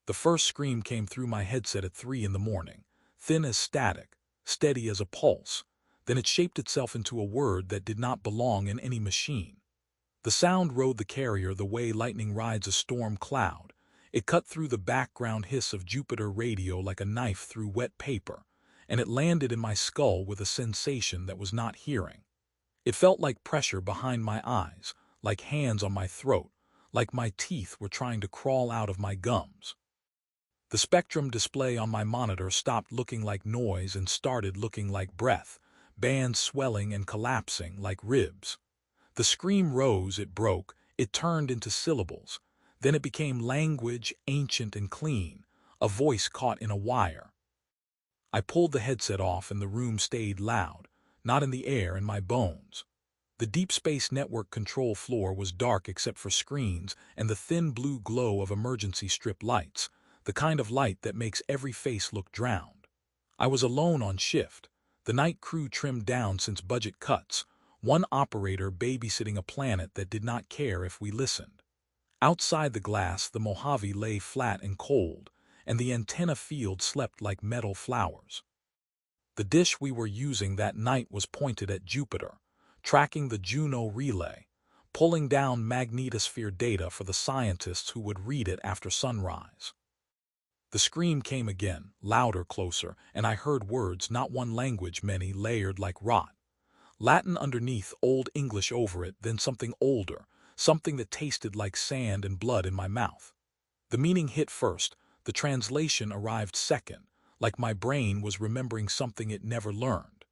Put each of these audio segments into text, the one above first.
The first scream came through my headset at 3 in the morning, thin as static, steady as a pulse. Then it shaped itself into a word that did not belong in any machine. The sound rode the carrier the way lightning rides a storm cloud. It cut through the background hiss of Jupiter radio like a knife through wet paper, and it landed in my skull with a sensation that was not hearing. It felt like pressure behind my eyes, like hands on my throat, like my teeth were trying to crawl out of my gums. The spectrum display on my monitor stopped looking like noise and started looking like breath, bands swelling and collapsing like ribs. The scream rose, it broke, it turned into syllables. Then it became language, ancient and clean, a voice caught in a wire. I pulled the headset off and the room stayed loud, not in the air, in my bones. The Deep Space Network control floor was dark except for screens and the thin blue glow of emergency strip lights, the kind of light that makes every face look drowned. I was alone on shift, the night crew trimmed down since budget cuts, one operator babysitting a planet that did not care if we listened. Outside the glass, the Mojave lay flat and cold, and the antenna field slept like metal flowers. The dish we were using that night was pointed at Jupiter, tracking the Juno relay, pulling down magnetosphere data for the scientists who would read it after sunrise. The scream came again, louder, closer, and I heard words, not one language, many, layered like rot. Latin underneath, Old English over it, then something older, something that tasted like sand and blood in my mouth. The meaning hit first, the translation arrived second, like my brain was remembering something it never learned.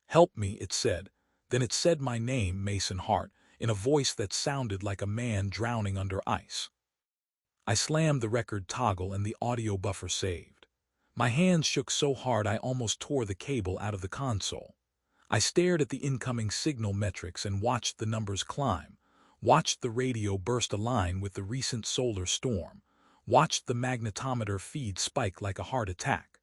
"Help me," it said. Then it said my name, Mason Hart, in a voice that sounded like a man drowning under ice. I slammed the record toggle and the audio buffer saved. My hands shook so hard I almost tore the cable out of the console. I stared at the incoming signal metrics and watched the numbers climb, watched the radio burst a line with the recent solar storm, watched the magnetometer feed spike like a heart attack.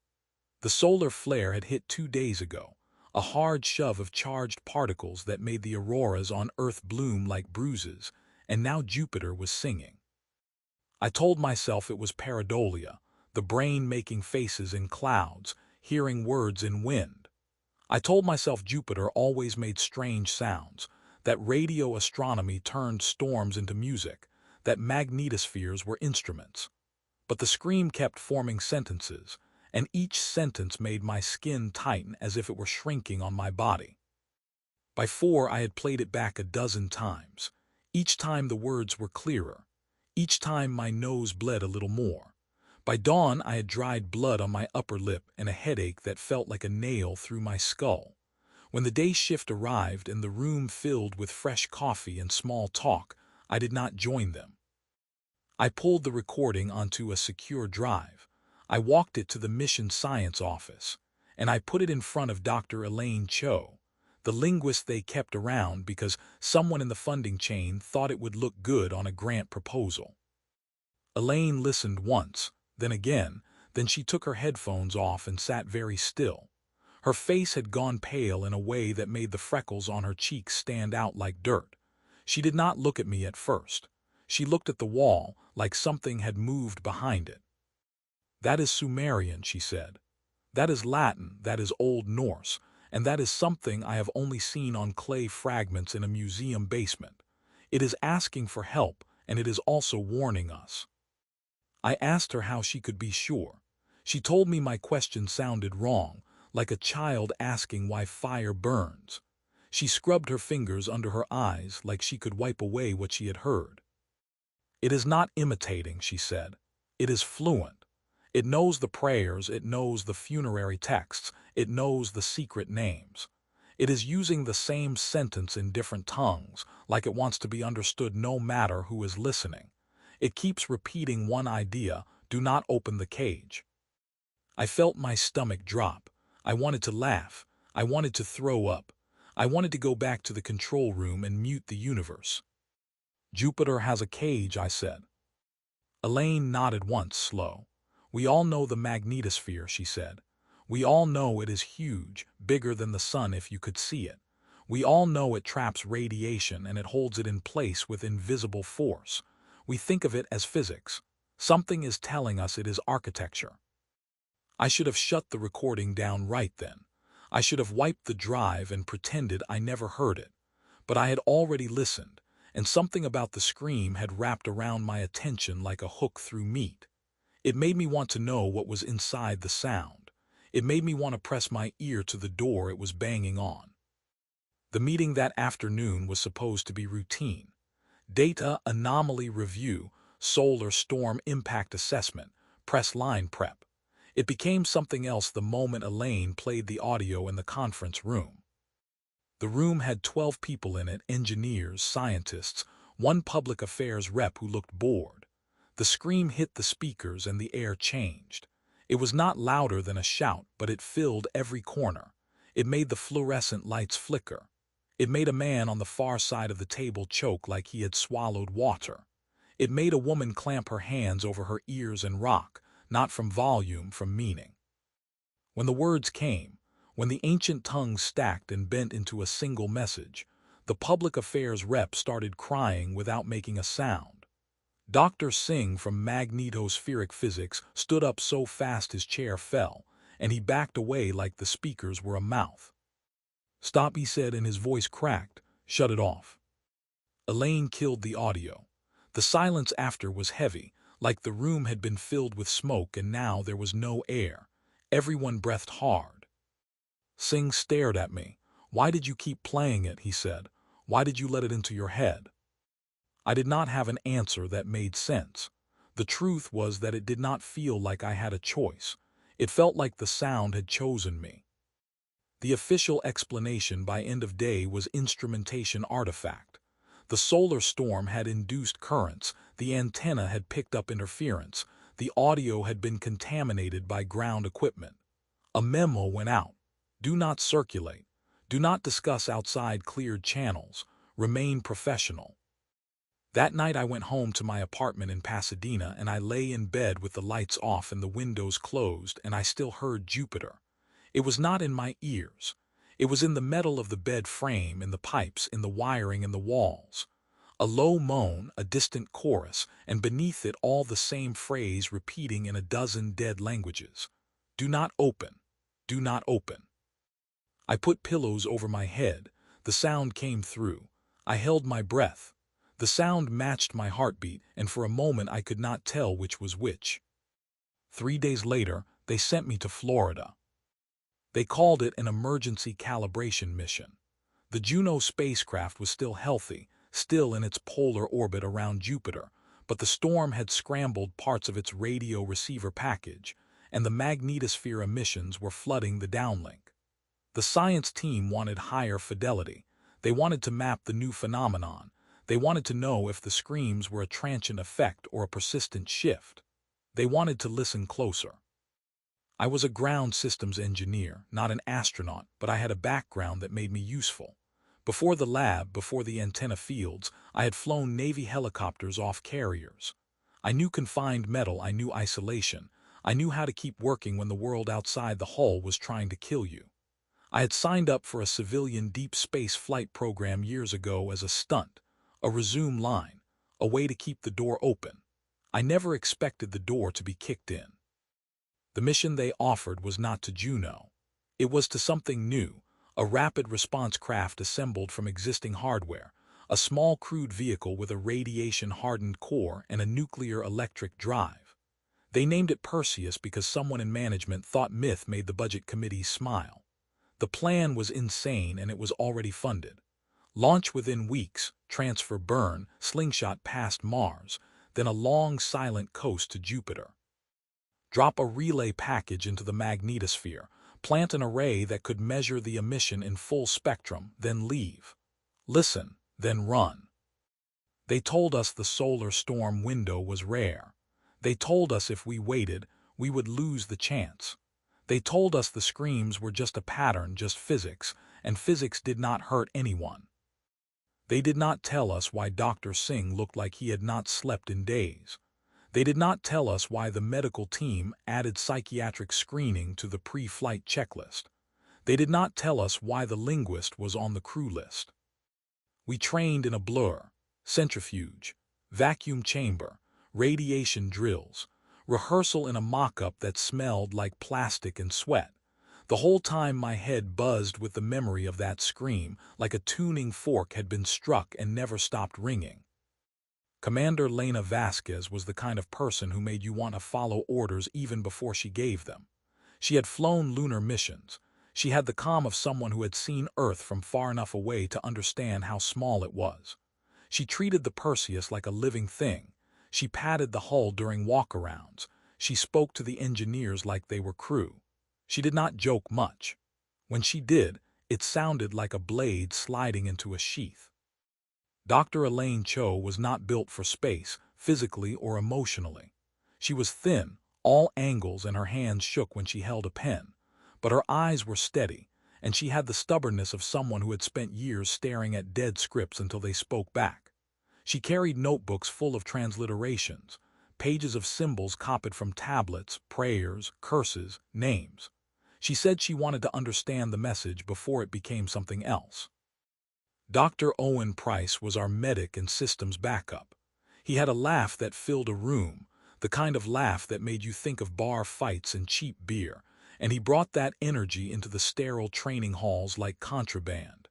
The solar flare had hit 2 days ago, a hard shove of charged particles that made the auroras on Earth bloom like bruises, and now Jupiter was singing. I told myself it was pareidolia, the brain making faces in clouds, hearing words in wind. I told myself Jupiter always made strange sounds, that radio astronomy turned storms into music, that magnetospheres were instruments. But the scream kept forming sentences, and each sentence made my skin tighten as if it were shrinking on my body. By 4 I had played it back a dozen times. Each time the words were clearer. Each time my nose bled a little more. By dawn I had dried blood on my upper lip and a headache that felt like a nail through my skull. When the day shift arrived and the room filled with fresh coffee and small talk, I did not join them. I pulled the recording onto a secure drive. I walked it to the mission science office, and I put it in front of Dr. Elaine Cho, the linguist they kept around because someone in the funding chain thought it would look good on a grant proposal. Elaine listened once, then again, then she took her headphones off and sat very still. Her face had gone pale in a way that made the freckles on her cheeks stand out like dirt. She did not look at me at first. She looked at the wall, like something had moved behind it. "That is Sumerian," she said. "That is Latin, that is Old Norse, and that is something I have only seen on clay fragments in a museum basement. It is asking for help, and it is also warning us." I asked her how she could be sure. She told me my question sounded wrong, like a child asking why fire burns. She scrubbed her fingers under her eyes like she could wipe away what she had heard. "It is not imitating," she said. "It is fluent. It knows the prayers, it knows the funerary texts, it knows the secret names. It is using the same sentence in different tongues, like it wants to be understood no matter who is listening. It keeps repeating one idea: do not open the cage." I felt my stomach drop. I wanted to laugh. I wanted to throw up. I wanted to go back to the control room and mute the universe. "Jupiter has a cage," I said. Elaine nodded once, slow. "We all know the magnetosphere," she said. "We all know it is huge, bigger than the sun if you could see it. We all know it traps radiation and it holds it in place with invisible force. We think of it as physics. Something is telling us it is architecture. I should have shut the recording down right then. I should have wiped the drive and pretended I never heard it. But I had already listened, and something about the scream had wrapped around my attention like a hook through meat. It made me want to know what was inside the sound. It made me want to press my ear to the door it was banging on. The meeting that afternoon was supposed to be routine. Data anomaly review, solar storm impact assessment, press line prep. It became something else the moment Elaine played the audio in the conference room. The room had 12 people in it, engineers, scientists, one public affairs rep who looked bored. The scream hit the speakers and the air changed. It was not louder than a shout, but it filled every corner. It made the fluorescent lights flicker. It made a man on the far side of the table choke like he had swallowed water. It made a woman clamp her hands over her ears and rock, not from volume, from meaning. When the words came, when the ancient tongue stacked and bent into a single message, the public affairs rep started crying without making a sound. Dr. Singh from magnetospheric physics stood up so fast his chair fell, and he backed away like the speakers were a mouth. "Stop," he said, and his voice cracked. "Shut it off." Elaine killed the audio. The silence after was heavy, like the room had been filled with smoke and now there was no air. Everyone breathed hard. Singh stared at me. "Why did you keep playing it?" he said. "Why did you let it into your head?" I did not have an answer that made sense. The truth was that it did not feel like I had a choice. It felt like the sound had chosen me. The official explanation by end of day was instrumentation artifact. The solar storm had induced currents, the antenna had picked up interference, the audio had been contaminated by ground equipment. A memo went out. Do not circulate. Do not discuss outside cleared channels. Remain professional. That night I went home to my apartment in Pasadena and I lay in bed with the lights off and the windows closed and I still heard Jupiter. It was not in my ears. It was in the metal of the bed frame, in the pipes, in the wiring, in the walls. A low moan, a distant chorus, and beneath it all the same phrase repeating in a dozen dead languages. Do not open. Do not open. I put pillows over my head. The sound came through. I held my breath. The sound matched my heartbeat, and for a moment I could not tell which was which. 3 days later, they sent me to Florida. They called it an emergency calibration mission. The Juno spacecraft was still healthy, still in its polar orbit around Jupiter, but the storm had scrambled parts of its radio receiver package, and the magnetosphere emissions were flooding the downlink. The science team wanted higher fidelity. They wanted to map the new phenomenon. They wanted to know if the screams were a transient effect or a persistent shift. They wanted to listen closer. I was a ground systems engineer, not an astronaut, but I had a background that made me useful. Before the lab, before the antenna fields, I had flown Navy helicopters off carriers. I knew confined metal, I knew isolation. I knew how to keep working when the world outside the hull was trying to kill you. I had signed up for a civilian deep space flight program years ago as a stunt, a resume line, a way to keep the door open. I never expected the door to be kicked in. The mission they offered was not to Juno. It was to something new, a rapid response craft assembled from existing hardware, a small crude vehicle with a radiation-hardened core and a nuclear electric drive. They named it Perseus because someone in management thought myth made the budget committee smile. The plan was insane and it was already funded. Launch within weeks, transfer burn, slingshot past Mars, then a long silent coast to Jupiter. Drop a relay package into the magnetosphere, plant an array that could measure the emission in full spectrum, then leave. Listen, then run. They told us the solar storm window was rare. They told us if we waited, we would lose the chance. They told us the screams were just a pattern, just physics, and physics did not hurt anyone. They did not tell us why Dr. Singh looked like he had not slept in days. They did not tell us why the medical team added psychiatric screening to the pre-flight checklist. They did not tell us why the linguist was on the crew list. We trained in a blur, centrifuge, vacuum chamber, radiation drills, rehearsal in a mock-up that smelled like plastic and sweat. The whole time my head buzzed with the memory of that scream, like a tuning fork had been struck and never stopped ringing. Commander Lena Vasquez was the kind of person who made you want to follow orders even before she gave them. She had flown lunar missions. She had the calm of someone who had seen Earth from far enough away to understand how small it was. She treated the Perseus like a living thing. She patted the hull during walkarounds. She spoke to the engineers like they were crew. She did not joke much. When she did, it sounded like a blade sliding into a sheath. Dr. Elaine Cho was not built for space, physically or emotionally. She was thin, all angles, and her hands shook when she held a pen. But her eyes were steady, and she had the stubbornness of someone who had spent years staring at dead scripts until they spoke back. She carried notebooks full of transliterations, pages of symbols copied from tablets, prayers, curses, names. She said she wanted to understand the message before it became something else. Dr. Owen Price was our medic and systems backup. He had a laugh that filled a room, the kind of laugh that made you think of bar fights and cheap beer, and he brought that energy into the sterile training halls like contraband.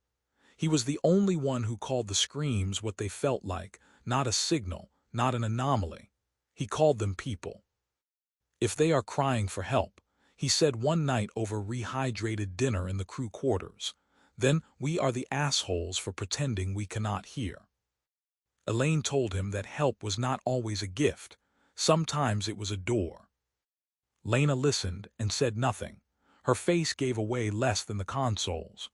He was the only one who called the screams what they felt like, not a signal, not an anomaly. He called them people. If they are crying for help, he said one night over rehydrated dinner in the crew quarters, then we are the assholes for pretending we cannot hear. Elaine told him that help was not always a gift. Sometimes it was a door. Lena listened and said nothing. Her face gave away less than the consoles.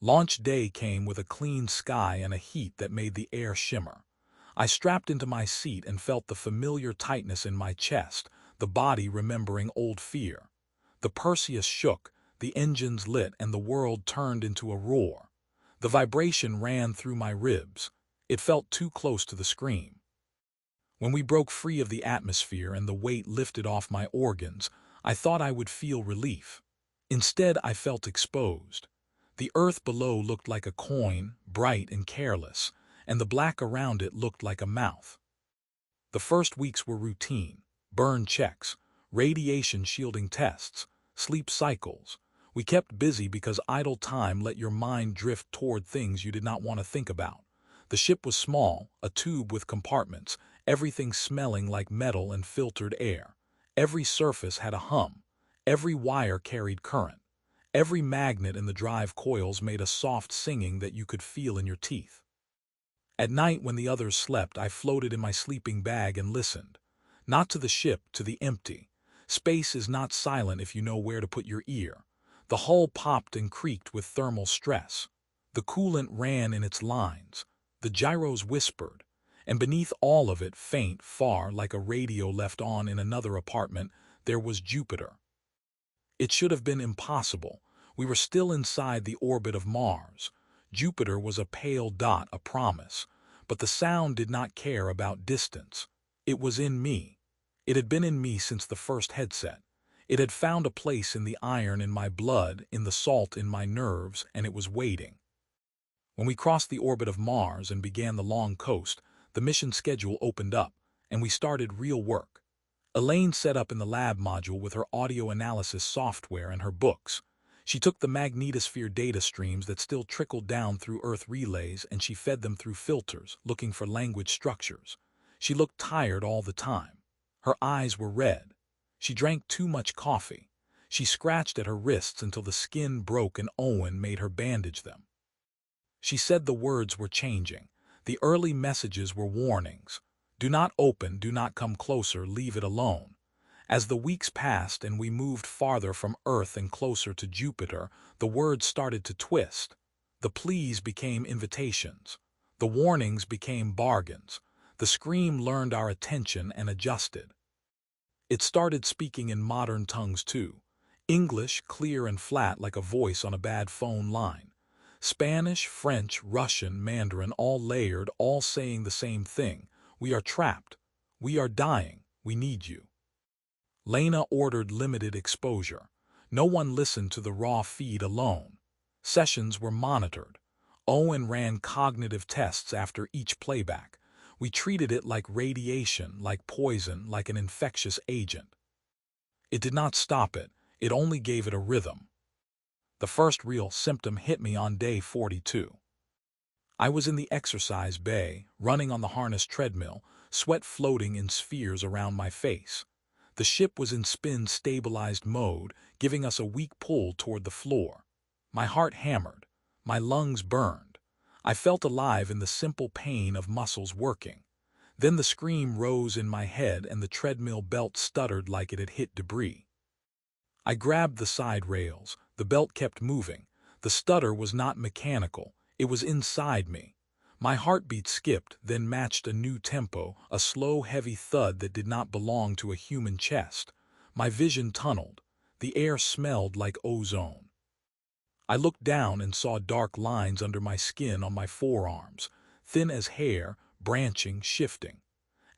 Launch day came with a clean sky and a heat that made the air shimmer. I strapped into my seat and felt the familiar tightness in my chest, the body remembering old fear. The Perseus shook, the engines lit, and the world turned into a roar. The vibration ran through my ribs. It felt too close to the scream. When we broke free of the atmosphere and the weight lifted off my organs, I thought I would feel relief. Instead, I felt exposed. The earth below looked like a coin, bright and careless, and the black around it looked like a mouth. The first weeks were routine: burn checks, radiation shielding tests, sleep cycles. We kept busy because idle time let your mind drift toward things you did not want to think about. The ship was small, a tube with compartments, everything smelling like metal and filtered air. Every surface had a hum. Every wire carried current. Every magnet in the drive coils made a soft singing that you could feel in your teeth. At night when the others slept, I floated in my sleeping bag and listened. Not to the ship, to the empty. Space is not silent if you know where to put your ear. The hull popped and creaked with thermal stress. The coolant ran in its lines. The gyros whispered. And beneath all of it, faint, far, like a radio left on in another apartment, there was Jupiter. It should have been impossible. We were still inside the orbit of Mars. Jupiter was a pale dot, a promise. But the sound did not care about distance. It was in me. It had been in me since the first headset. It had found a place in the iron in my blood, in the salt in my nerves, and it was waiting. When we crossed the orbit of Mars and began the long coast, the mission schedule opened up, and we started real work. Elaine set up in the lab module with her audio analysis software and her books. She took the Magnetosphere data streams that still trickled down through Earth relays and she fed them through filters, looking for language structures. She looked tired all the time. Her eyes were red. She drank too much coffee. She scratched at her wrists until the skin broke and Owen made her bandage them. She said the words were changing. The early messages were warnings. Do not open, do not come closer, leave it alone. As the weeks passed and we moved farther from Earth and closer to Jupiter, the words started to twist. The pleas became invitations. The warnings became bargains. The scream learned our attention and adjusted. It started speaking in modern tongues too. English, clear and flat like a voice on a bad phone line. Spanish, French, Russian, Mandarin, all layered, all saying the same thing. We are trapped. We are dying. We need you. Lena ordered limited exposure. No one listened to the raw feed alone. Sessions were monitored. Owen ran cognitive tests after each playback. We treated it like radiation, like poison, like an infectious agent. It did not stop it, it only gave it a rhythm. The first real symptom hit me on day 42. I was in the exercise bay, running on the harness treadmill, sweat floating in spheres around my face. The ship was in spin-stabilized mode, giving us a weak pull toward the floor. My heart hammered. My lungs burned. I felt alive in the simple pain of muscles working. Then the scream rose in my head and the treadmill belt stuttered like it had hit debris. I grabbed the side rails. The belt kept moving. The stutter was not mechanical. It was inside me. My heartbeat skipped, then matched a new tempo, a slow, heavy thud that did not belong to a human chest. My vision tunneled. The air smelled like ozone. I looked down and saw dark lines under my skin on my forearms, thin as hair, branching, shifting.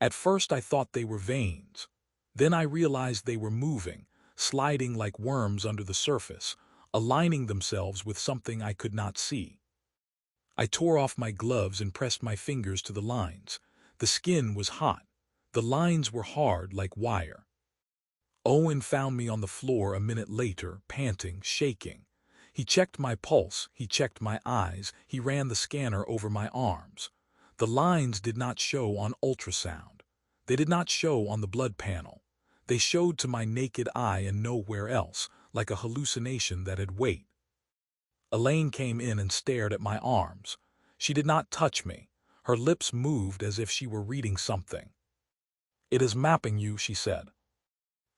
At first I thought they were veins. Then I realized they were moving, sliding like worms under the surface, aligning themselves with something I could not see. I tore off my gloves and pressed my fingers to the lines. The skin was hot. The lines were hard like wire. Owen found me on the floor a minute later, panting, shaking. He checked my pulse, he checked my eyes, he ran the scanner over my arms. The lines did not show on ultrasound. They did not show on the blood panel. They showed to my naked eye and nowhere else, like a hallucination that had weight. Elaine came in and stared at my arms. She did not touch me. Her lips moved as if she were reading something. "It is mapping you," she said.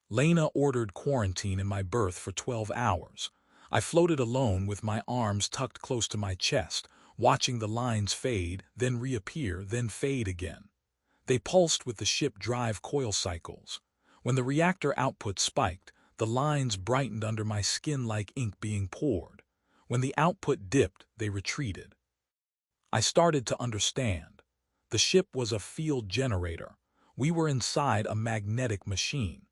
Lena ordered quarantine in my berth for 12 hours. I floated alone with my arms tucked close to my chest, watching the lines fade, then reappear, then fade again. They pulsed with the ship drive coil cycles. When the reactor output spiked, the lines brightened under my skin like ink being poured. When the output dipped, they retreated. I started to understand. The ship was a field generator. We were inside a magnetic machine.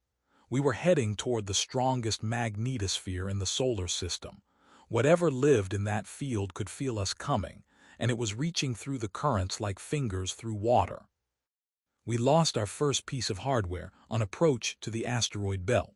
We were heading toward the strongest magnetosphere in the solar system. Whatever lived in that field could feel us coming, and it was reaching through the currents like fingers through water. We lost our first piece of hardware on approach to the asteroid belt.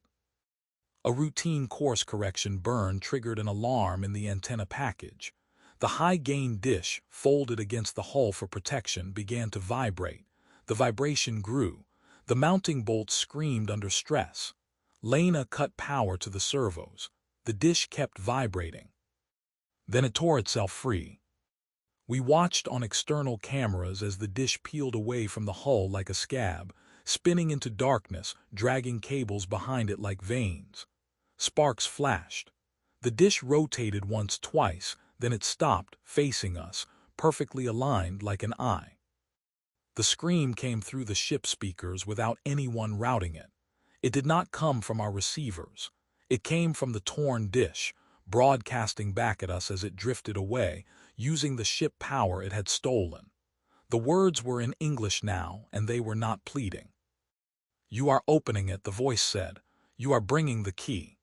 A routine course correction burn triggered an alarm in the antenna package. The high-gain dish, folded against the hull for protection, began to vibrate. The vibration grew. The mounting bolts screamed under stress. Lena cut power to the servos. The dish kept vibrating. Then it tore itself free. We watched on external cameras as the dish peeled away from the hull like a scab, spinning into darkness, dragging cables behind it like veins. Sparks flashed. The dish rotated once, twice, then it stopped, facing us, perfectly aligned like an eye. The scream came through the ship speakers without anyone routing it. It did not come from our receivers. It came from the torn dish, broadcasting back at us as it drifted away, using the ship power it had stolen. The words were in English now, and they were not pleading. "You are opening it," the voice said. "You are bringing the key."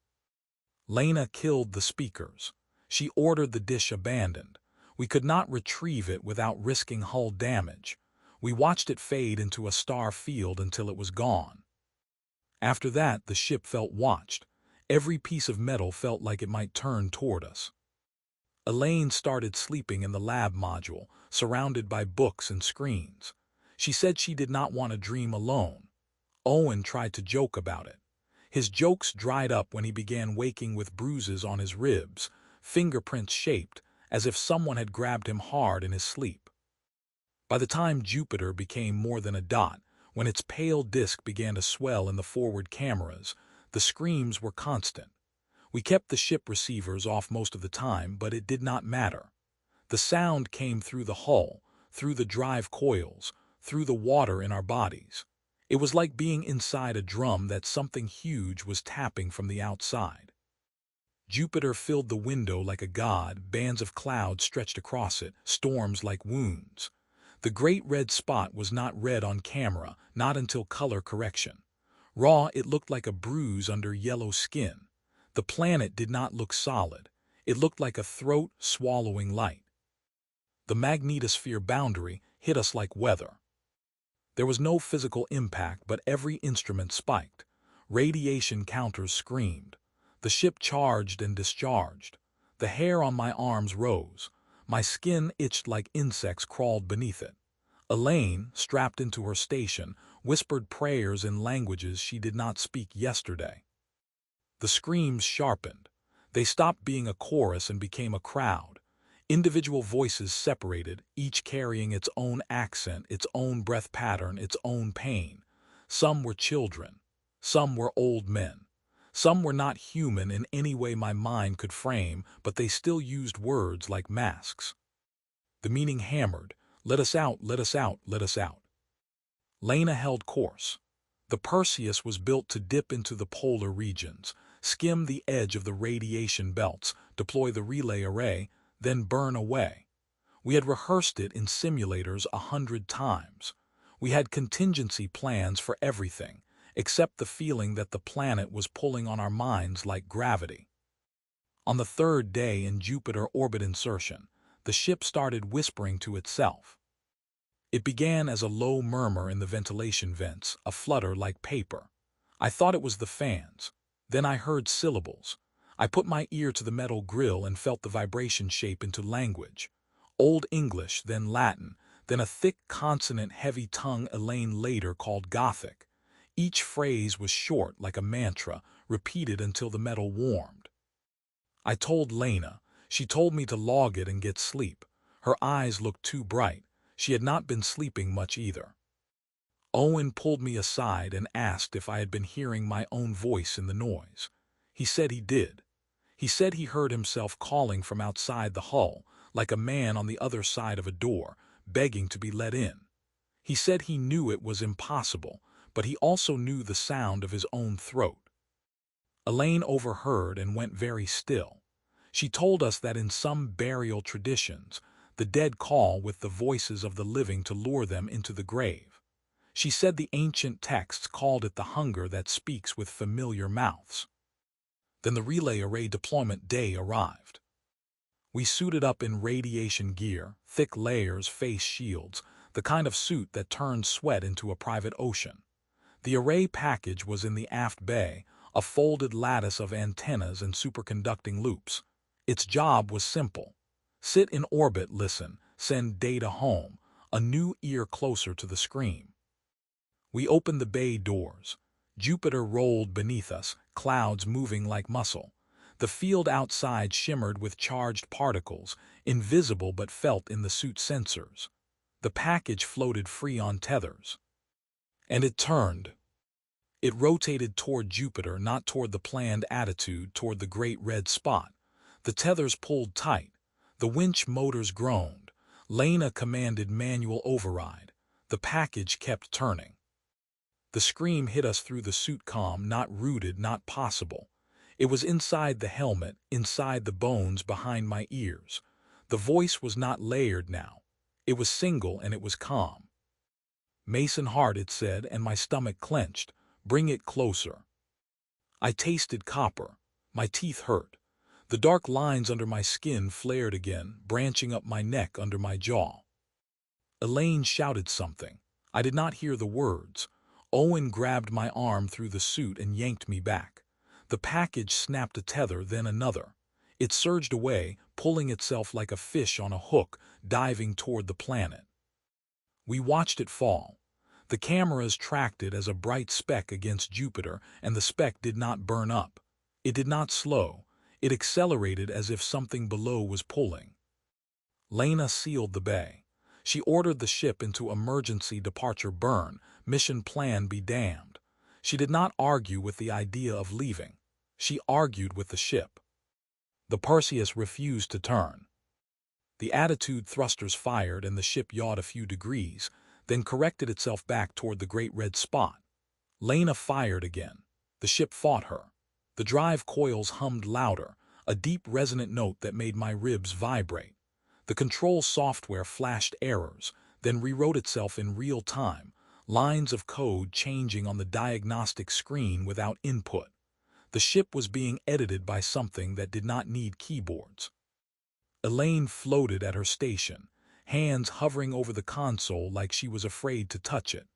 Lena killed the speakers. She ordered the dish abandoned. We could not retrieve it without risking hull damage. We watched it fade into a star field until it was gone. After that, the ship felt watched. Every piece of metal felt like it might turn toward us. Elaine started sleeping in the lab module, surrounded by books and screens. She said she did not want to dream alone. Owen tried to joke about it. His jokes dried up when he began waking with bruises on his ribs, fingerprints shaped, as if someone had grabbed him hard in his sleep. By the time Jupiter became more than a dot, when its pale disk began to swell in the forward cameras, the screams were constant. We kept the ship receivers off most of the time, but it did not matter. The sound came through the hull, through the drive coils, through the water in our bodies. It was like being inside a drum that something huge was tapping from the outside. Jupiter filled the window like a god, bands of clouds stretched across it, storms like wounds. The great red spot was not red on camera, not until color correction. Raw, it looked like a bruise under yellow skin. The planet did not look solid. It looked like a throat swallowing light. The magnetosphere boundary hit us like weather. There was no physical impact, but every instrument spiked. Radiation counters screamed. The ship charged and discharged. The hair on my arms rose. My skin itched like insects crawled beneath it. Elaine, strapped into her station, whispered prayers in languages she did not speak yesterday. The screams sharpened. They stopped being a chorus and became a crowd. Individual voices separated, each carrying its own accent, its own breath pattern, its own pain. Some were children. Some were old men. Some were not human in any way my mind could frame, but they still used words like masks. The meaning hammered. Let us out, let us out, let us out. Lena held course. The Perseus was built to dip into the polar regions, skim the edge of the radiation belts, deploy the relay array, then burn away. We had rehearsed it in simulators 100 times. We had contingency plans for everything, except the feeling that the planet was pulling on our minds like gravity. On the third day in Jupiter orbit insertion, the ship started whispering to itself. It began as a low murmur in the ventilation vents, a flutter like paper. I thought it was the fans. Then I heard syllables. I put my ear to the metal grill and felt the vibration shape into language. Old English, then Latin, then a thick consonant-heavy tongue Elaine later called Gothic. Each phrase was short like a mantra, repeated until the metal warmed. I told Lena. She told me to log it and get sleep. Her eyes looked too bright. She had not been sleeping much either. Owen pulled me aside and asked if I had been hearing my own voice in the noise. He said he did. He said he heard himself calling from outside the hull, like a man on the other side of a door, begging to be let in. He said he knew it was impossible, but he also knew the sound of his own throat. Elaine overheard and went very still. She told us that in some burial traditions, the dead call with the voices of the living to lure them into the grave. She said the ancient texts called it the hunger that speaks with familiar mouths. Then the relay array deployment day arrived. We suited up in radiation gear, thick layers, face shields, the kind of suit that turns sweat into a private ocean. The array package was in the aft bay, a folded lattice of antennas and superconducting loops. Its job was simple. Sit in orbit, listen, send data home, a new ear closer to the scream. We opened the bay doors. Jupiter rolled beneath us, clouds moving like muscle. The field outside shimmered with charged particles, invisible but felt in the suit's sensors. The package floated free on tethers. And it turned. It rotated toward Jupiter, not toward the planned attitude, toward the great red spot. The tethers pulled tight. The winch motors groaned. Lena commanded manual override. The package kept turning. The scream hit us through the suit comm, not rooted, not possible. It was inside the helmet, inside the bones behind my ears. The voice was not layered now. It was single and it was calm. Mason Hart, it said, and my stomach clenched. Bring it closer. I tasted copper. My teeth hurt. The dark lines under my skin flared again, branching up my neck under my jaw. Elaine shouted something. I did not hear the words. Owen grabbed my arm through the suit and yanked me back. The package snapped a tether, then another. It surged away, pulling itself like a fish on a hook, diving toward the planet. We watched it fall. The cameras tracked it as a bright speck against Jupiter, and the speck did not burn up. It did not slow. It accelerated as if something below was pulling. Lena sealed the bay. She ordered the ship into emergency departure burn, mission plan be damned. She did not argue with the idea of leaving. She argued with the ship. The Perseus refused to turn. The attitude thrusters fired and the ship yawed a few degrees, then corrected itself back toward the great red spot. Lena fired again. The ship fought her. The drive coils hummed louder, a deep resonant note that made my ribs vibrate. The control software flashed errors, then rewrote itself in real time, lines of code changing on the diagnostic screen without input. The ship was being edited by something that did not need keyboards. Elaine floated at her station, hands hovering over the console like she was afraid to touch it.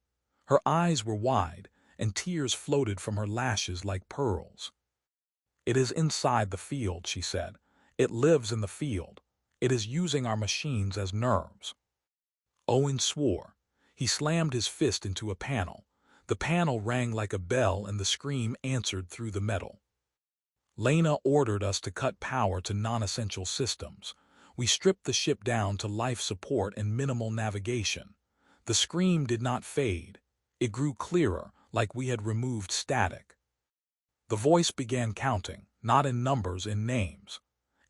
Her eyes were wide, and tears floated from her lashes like pearls. "It is inside the field," she said. "It lives in the field. It is using our machines as nerves." Owen swore. He slammed his fist into a panel. The panel rang like a bell and the scream answered through the metal. Lena ordered us to cut power to non-essential systems. We stripped the ship down to life support and minimal navigation. The scream did not fade. It grew clearer, like we had removed static. The voice began counting, not in numbers, in names.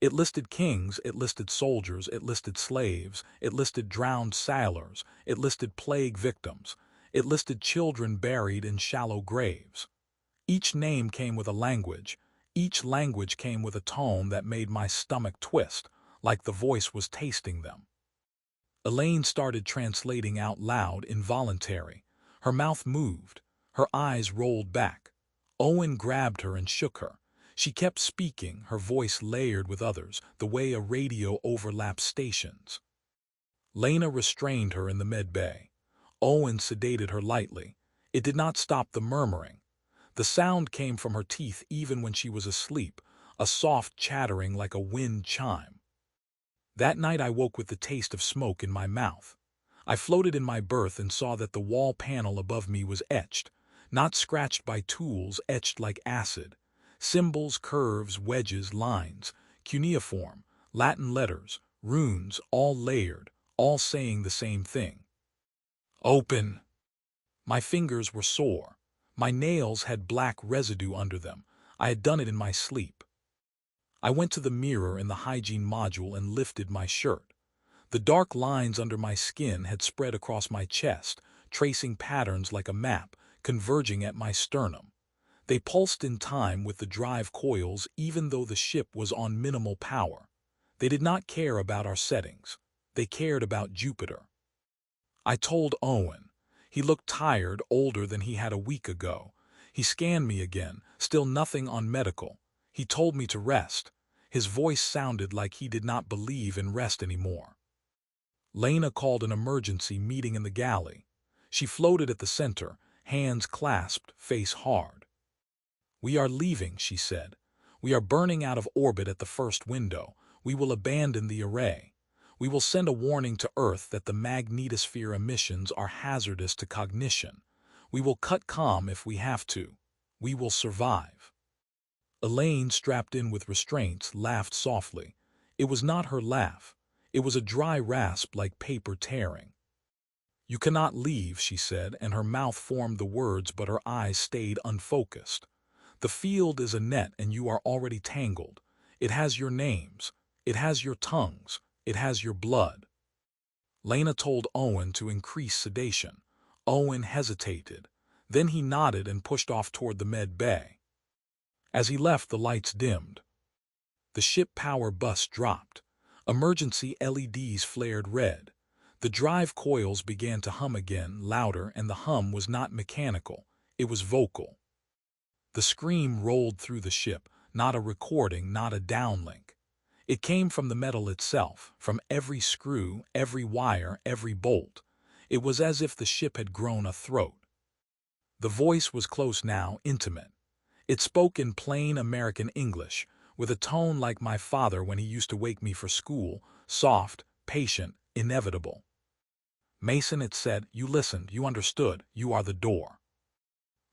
It listed kings, it listed soldiers, it listed slaves, it listed drowned sailors, it listed plague victims, it listed children buried in shallow graves. Each name came with a language. Each language came with a tone that made my stomach twist, like the voice was tasting them. Elaine started translating out loud, involuntary. Her mouth moved. Her eyes rolled back. Owen grabbed her and shook her. She kept speaking, her voice layered with others, the way a radio overlaps stations. Lena restrained her in the med bay. Owen sedated her lightly. It did not stop the murmuring. The sound came from her teeth even when she was asleep, a soft chattering like a wind chime. That night I woke with the taste of smoke in my mouth. I floated in my berth and saw that the wall panel above me was etched, not scratched by tools, etched like acid. Symbols, curves, wedges, lines, cuneiform, Latin letters, runes, all layered, all saying the same thing. "Open!" My fingers were sore. My nails had black residue under them. I had done it in my sleep. I went to the mirror in the hygiene module and lifted my shirt. The dark lines under my skin had spread across my chest, tracing patterns like a map, converging at my sternum. They pulsed in time with the drive coils even though the ship was on minimal power. They did not care about our settings. They cared about Jupiter. I told Owen. He looked tired, older than he had a week ago. He scanned me again, still nothing on medical. He told me to rest. His voice sounded like he did not believe in rest anymore. Lena called an emergency meeting in the galley. She floated at the center, hands clasped, face hard. "We are leaving," she said. "We are burning out of orbit at the first window. We will abandon the array. We will send a warning to Earth that the magnetosphere emissions are hazardous to cognition. We will cut comm if we have to. We will survive." Elaine, strapped in with restraints, laughed softly. It was not her laugh. It was a dry rasp like paper tearing. "You cannot leave," she said, and her mouth formed the words but her eyes stayed unfocused. "The field is a net and you are already tangled. It has your names. It has your tongues. It has your blood." Lena told Owen to increase sedation. Owen hesitated. Then he nodded and pushed off toward the med bay. As he left, the lights dimmed. The ship power bus dropped. Emergency LEDs flared red. The drive coils began to hum again, louder, and the hum was not mechanical. It was vocal. The scream rolled through the ship, not a recording, not a downlink. It came from the metal itself, from every screw, every wire, every bolt. It was as if the ship had grown a throat. The voice was close now, intimate. It spoke in plain American English, with a tone like my father when he used to wake me for school, soft, patient, inevitable. "Mason," it said, "you listened, you understood, you are the door."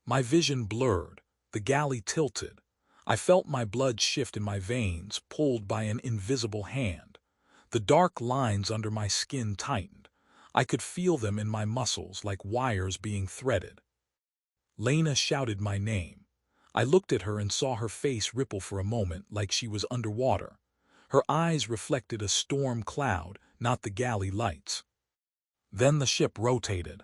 My vision blurred. The galley tilted. I felt my blood shift in my veins, pulled by an invisible hand. The dark lines under my skin tightened. I could feel them in my muscles like wires being threaded. Lena shouted my name. I looked at her and saw her face ripple for a moment like she was underwater. Her eyes reflected a storm cloud, not the galley lights. Then the ship rotated.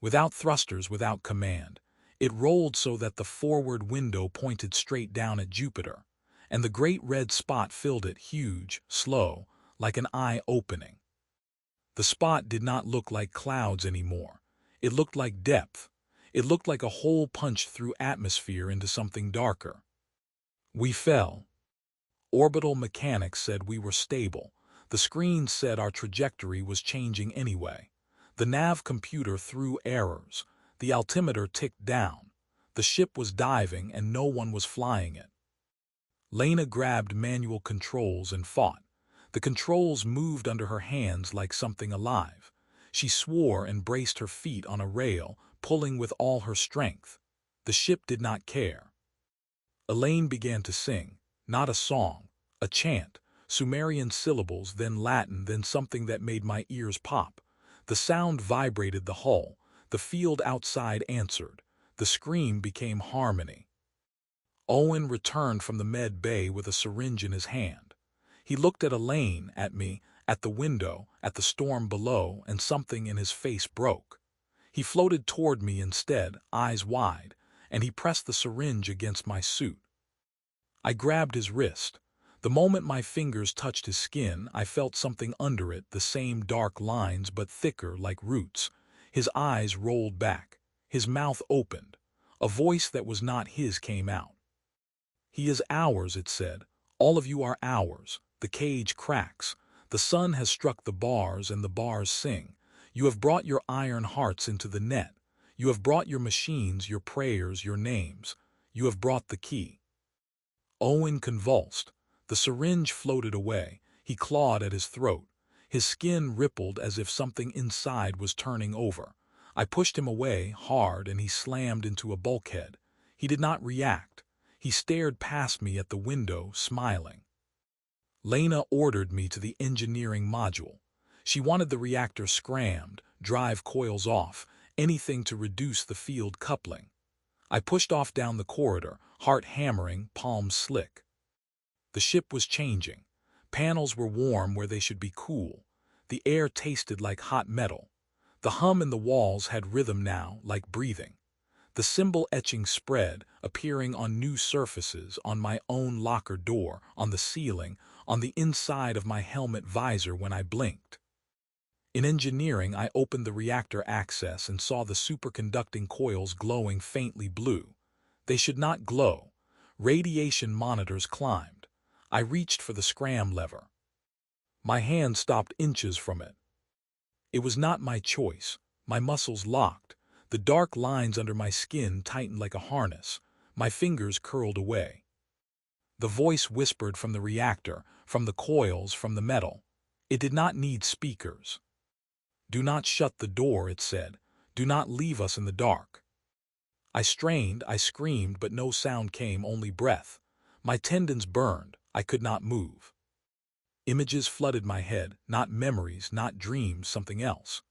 Without thrusters, without command. It rolled so that the forward window pointed straight down at Jupiter, and the great red spot filled it, huge, slow, like an eye opening. The spot did not look like clouds anymore. It looked like depth. It looked like a hole punched through atmosphere into something darker. We fell. Orbital mechanics said we were stable. The screen said our trajectory was changing anyway. The nav computer threw errors. The altimeter ticked down. The ship was diving and no one was flying it. Lena grabbed manual controls and fought. The controls moved under her hands like something alive. She swore and braced her feet on a rail, pulling with all her strength. The ship did not care. Elaine began to sing, not a song, a chant, Sumerian syllables, then Latin, then something that made my ears pop. The sound vibrated the hull. The field outside answered. The scream became harmony. Owen returned from the med bay with a syringe in his hand. He looked at Elaine, at me, at the window, at the storm below, and something in his face broke. He floated toward me instead, eyes wide, and he pressed the syringe against my suit. I grabbed his wrist. The moment my fingers touched his skin, I felt something under it, the same dark lines but thicker, like roots. His eyes rolled back. His mouth opened. A voice that was not his came out. "He is ours," it said. "All of you are ours." The cage cracks. The sun has struck the bars and the bars sing. You have brought your iron hearts into the net. You have brought your machines, your prayers, your names. You have brought the key. Owen convulsed. The syringe floated away. He clawed at his throat. His skin rippled as if something inside was turning over. I pushed him away hard and he slammed into a bulkhead. He did not react. He stared past me at the window, smiling. Lena ordered me to the engineering module. She wanted the reactor scrammed, drive coils off, anything to reduce the field coupling. I pushed off down the corridor, heart hammering, palms slick. The ship was changing. Panels were warm where they should be cool. The air tasted like hot metal. The hum in the walls had rhythm now, like breathing. The symbol etching spread, appearing on new surfaces, on my own locker door, on the ceiling, on the inside of my helmet visor when I blinked. In engineering, I opened the reactor access and saw the superconducting coils glowing faintly blue. They should not glow. Radiation monitors climbed. I reached for the scram lever. My hand stopped inches from it. It was not my choice. My muscles locked. The dark lines under my skin tightened like a harness. My fingers curled away. The voice whispered from the reactor, from the coils, from the metal. It did not need speakers. "Do not shut the door," it said. "Do not leave us in the dark." I strained, I screamed, but no sound came, only breath. My tendons burned. I could not move. Images flooded my head, not memories, not dreams, something else.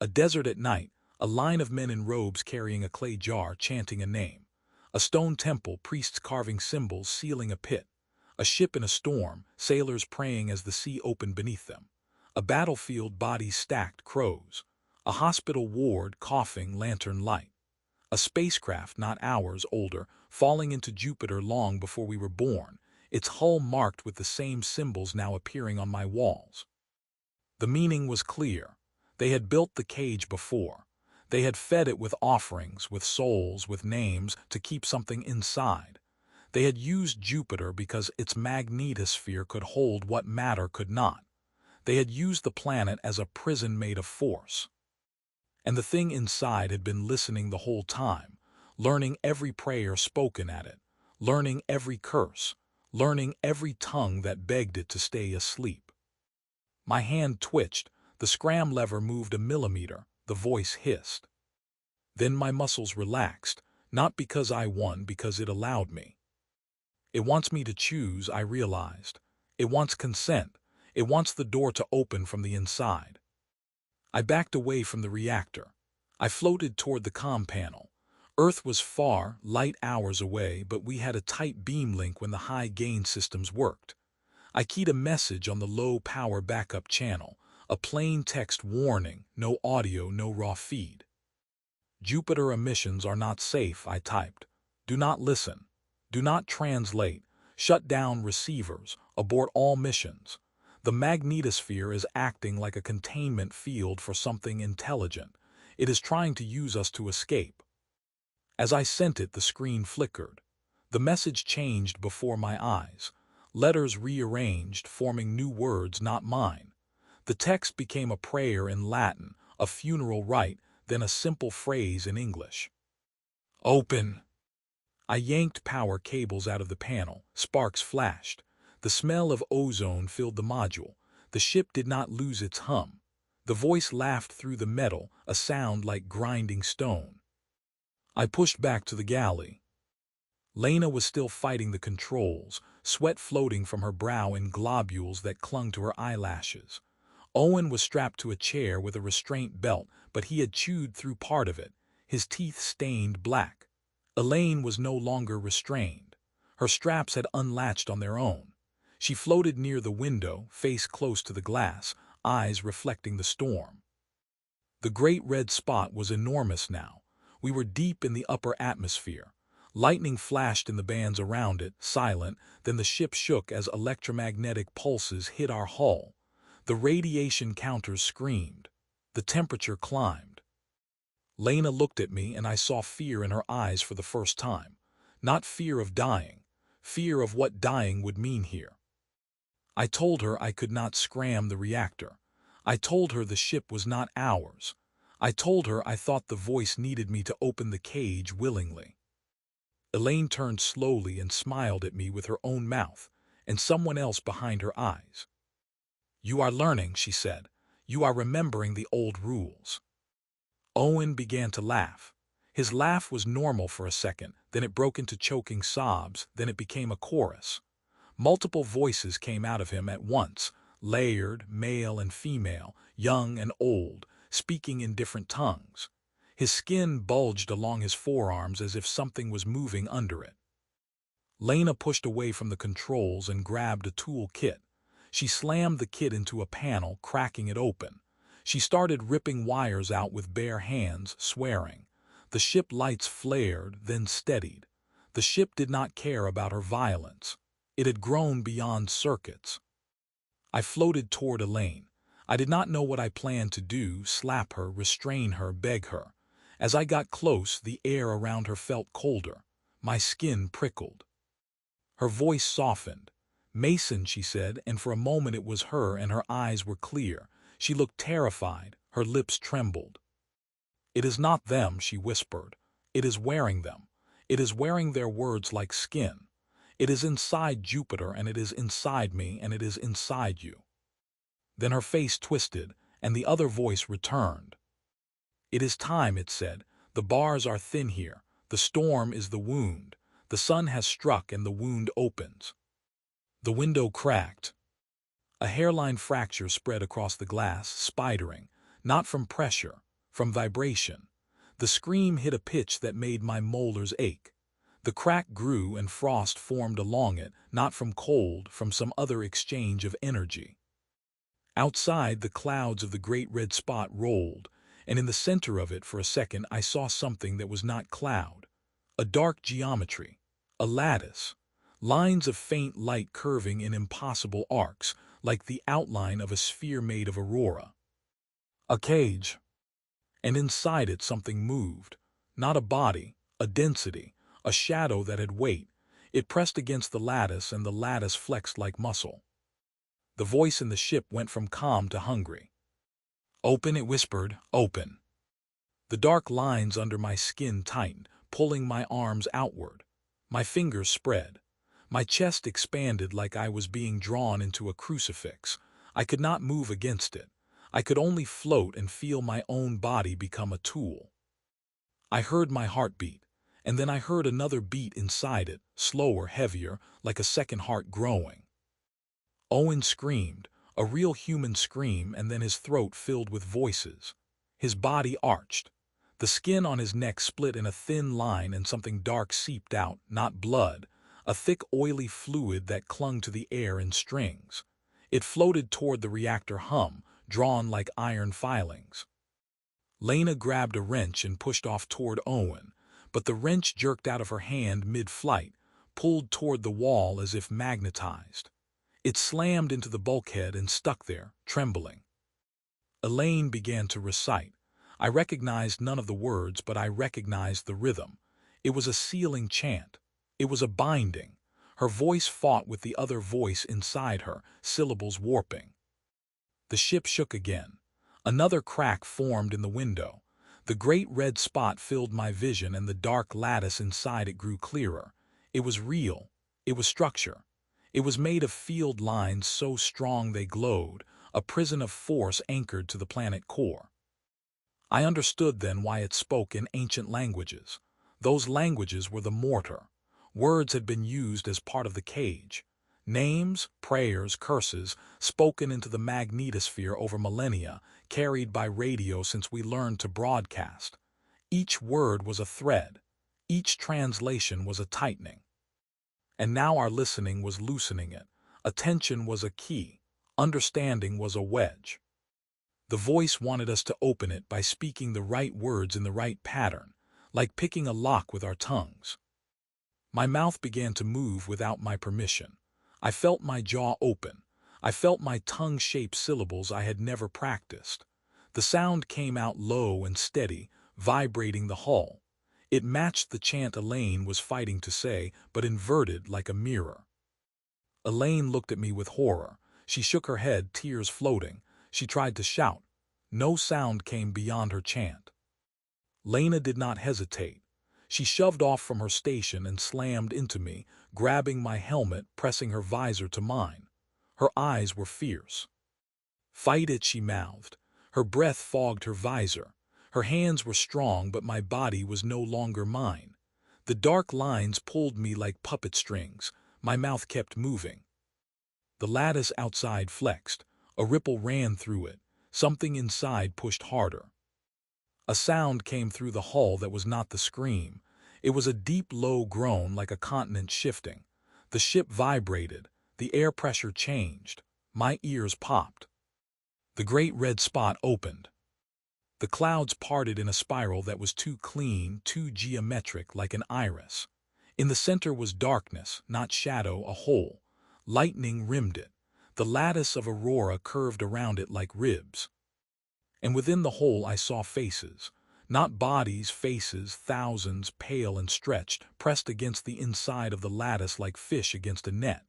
A desert at night, a line of men in robes carrying a clay jar, chanting a name. A stone temple, priests carving symbols, sealing a pit. A ship in a storm, sailors praying as the sea opened beneath them. A battlefield, bodies stacked, crows. A hospital ward, coughing, lantern light. A spacecraft, not ours, older, falling into Jupiter long before we were born, its hull marked with the same symbols now appearing on my walls. The meaning was clear. They had built the cage before. They had fed it with offerings, with souls, with names, to keep something inside. They had used Jupiter because its magnetosphere could hold what matter could not. They had used the planet as a prison made of force. And the thing inside had been listening the whole time, learning every prayer spoken at it, learning every curse, learning every tongue that begged it to stay asleep. My hand twitched, the scram lever moved a millimeter, the voice hissed. Then my muscles relaxed, not because I won, because it allowed me. It wants me to choose, I realized. It wants consent. It wants the door to open from the inside. I backed away from the reactor. I floated toward the comm panel. Earth was far, light hours away, but we had a tight beam link when the high-gain systems worked. I keyed a message on the low-power backup channel, a plain text warning, no audio, no raw feed. "Jupiter emissions are not safe," I typed. "Do not listen. Do not translate. Shut down receivers. Abort all missions. The magnetosphere is acting like a containment field for something intelligent. It is trying to use us to escape." As I sent it, the screen flickered. The message changed before my eyes. Letters rearranged, forming new words not mine. The text became a prayer in Latin, a funeral rite, then a simple phrase in English. "Open." I yanked power cables out of the panel. Sparks flashed. The smell of ozone filled the module. The ship did not lose its hum. The voice laughed through the metal, a sound like grinding stone. I pushed back to the galley. Lena was still fighting the controls, sweat floating from her brow in globules that clung to her eyelashes. Owen was strapped to a chair with a restraint belt, but he had chewed through part of it, his teeth stained black. Elaine was no longer restrained. Her straps had unlatched on their own. She floated near the window, face close to the glass, eyes reflecting the storm. The great red spot was enormous now. We were deep in the upper atmosphere. Lightning flashed in the bands around it, silent, then the ship shook as electromagnetic pulses hit our hull. The radiation counters screamed. The temperature climbed. Lena looked at me and I saw fear in her eyes for the first time. Not fear of dying, fear of what dying would mean here. I told her I could not scram the reactor. I told her the ship was not ours. I told her I thought the voice needed me to open the cage willingly. Elaine turned slowly and smiled at me with her own mouth, and someone else behind her eyes. "You are learning," she said. "You are remembering the old rules." Owen began to laugh. His laugh was normal for a second, then it broke into choking sobs, then it became a chorus. Multiple voices came out of him at once, layered, male and female, young and old, speaking in different tongues. His skin bulged along his forearms as if something was moving under it. Lena pushed away from the controls and grabbed a tool kit. She slammed the kit into a panel, cracking it open. She started ripping wires out with bare hands, swearing. The ship lights flared, then steadied. The ship did not care about her violence. It had grown beyond circuits. I floated toward Elaine. I did not know what I planned to do, slap her, restrain her, beg her. As I got close, the air around her felt colder. My skin prickled. Her voice softened. "Mason," she said, and for a moment it was her and her eyes were clear. She looked terrified, her lips trembled. "It is not them," she whispered. "It is wearing them. It is wearing their words like skin. It is inside Jupiter, and it is inside me, and it is inside you." Then her face twisted, and the other voice returned. "It is time," it said. "The bars are thin here. The storm is the wound. The sun has struck and the wound opens." The window cracked. A hairline fracture spread across the glass, spidering, not from pressure, from vibration. The scream hit a pitch that made my molars ache. The crack grew and frost formed along it, not from cold, from some other exchange of energy. Outside, the clouds of the great red spot rolled, and in the center of it for a second I saw something that was not cloud. A dark geometry, a lattice, lines of faint light curving in impossible arcs, like the outline of a sphere made of aurora. A cage. And inside it something moved. Not a body, a density, a shadow that had weight. It pressed against the lattice and the lattice flexed like muscle. The voice in the ship went from calm to hungry. "Open," it whispered, "open." The dark lines under my skin tightened, pulling my arms outward. My fingers spread. My chest expanded like I was being drawn into a crucifix. I could not move against it. I could only float and feel my own body become a tool. I heard my heart beat, and then I heard another beat inside it, slower, heavier, like a second heart growing. Owen screamed, a real human scream, and then his throat filled with voices. His body arched. The skin on his neck split in a thin line and something dark seeped out, not blood, a thick oily fluid that clung to the air in strings. It floated toward the reactor hum, drawn like iron filings. Lena grabbed a wrench and pushed off toward Owen, but the wrench jerked out of her hand mid-flight, pulled toward the wall as if magnetized. It slammed into the bulkhead and stuck there, trembling. Elaine began to recite. I recognized none of the words, but I recognized the rhythm. It was a sealing chant. It was a binding. Her voice fought with the other voice inside her, syllables warping. The ship shook again. Another crack formed in the window. The great red spot filled my vision and the dark lattice inside it grew clearer. It was real. It was structure. It was made of field lines so strong they glowed, a prison of force anchored to the planet core. I understood then why it spoke in ancient languages. Those languages were the mortar. Words had been used as part of the cage. Names, prayers, curses, spoken into the magnetosphere over millennia, carried by radio since we learned to broadcast. Each word was a thread. Each translation was a tightening. And now our listening was loosening it. Attention was a key. Understanding was a wedge. The voice wanted us to open it by speaking the right words in the right pattern, like picking a lock with our tongues. My mouth began to move without my permission. I felt my jaw open. I felt my tongue shape syllables I had never practiced. The sound came out low and steady, vibrating the hull. It matched the chant Elaine was fighting to say, but inverted like a mirror. Elaine looked at me with horror. She shook her head, tears floating. She tried to shout. No sound came beyond her chant. Lena did not hesitate. She shoved off from her station and slammed into me, grabbing my helmet, pressing her visor to mine. Her eyes were fierce. "Fight it," she mouthed. Her breath fogged her visor. Her hands were strong, but my body was no longer mine. The dark lines pulled me like puppet strings. My mouth kept moving. The lattice outside flexed. A ripple ran through it. Something inside pushed harder. A sound came through the hull that was not the scream. It was a deep, low groan like a continent shifting. The ship vibrated. The air pressure changed. My ears popped. The great red spot opened. The clouds parted in a spiral that was too clean, too geometric, like an iris. In the center was darkness, not shadow, a hole. Lightning rimmed it. The lattice of aurora curved around it like ribs. And within the hole I saw faces. Not bodies, faces, thousands, pale and stretched, pressed against the inside of the lattice like fish against a net.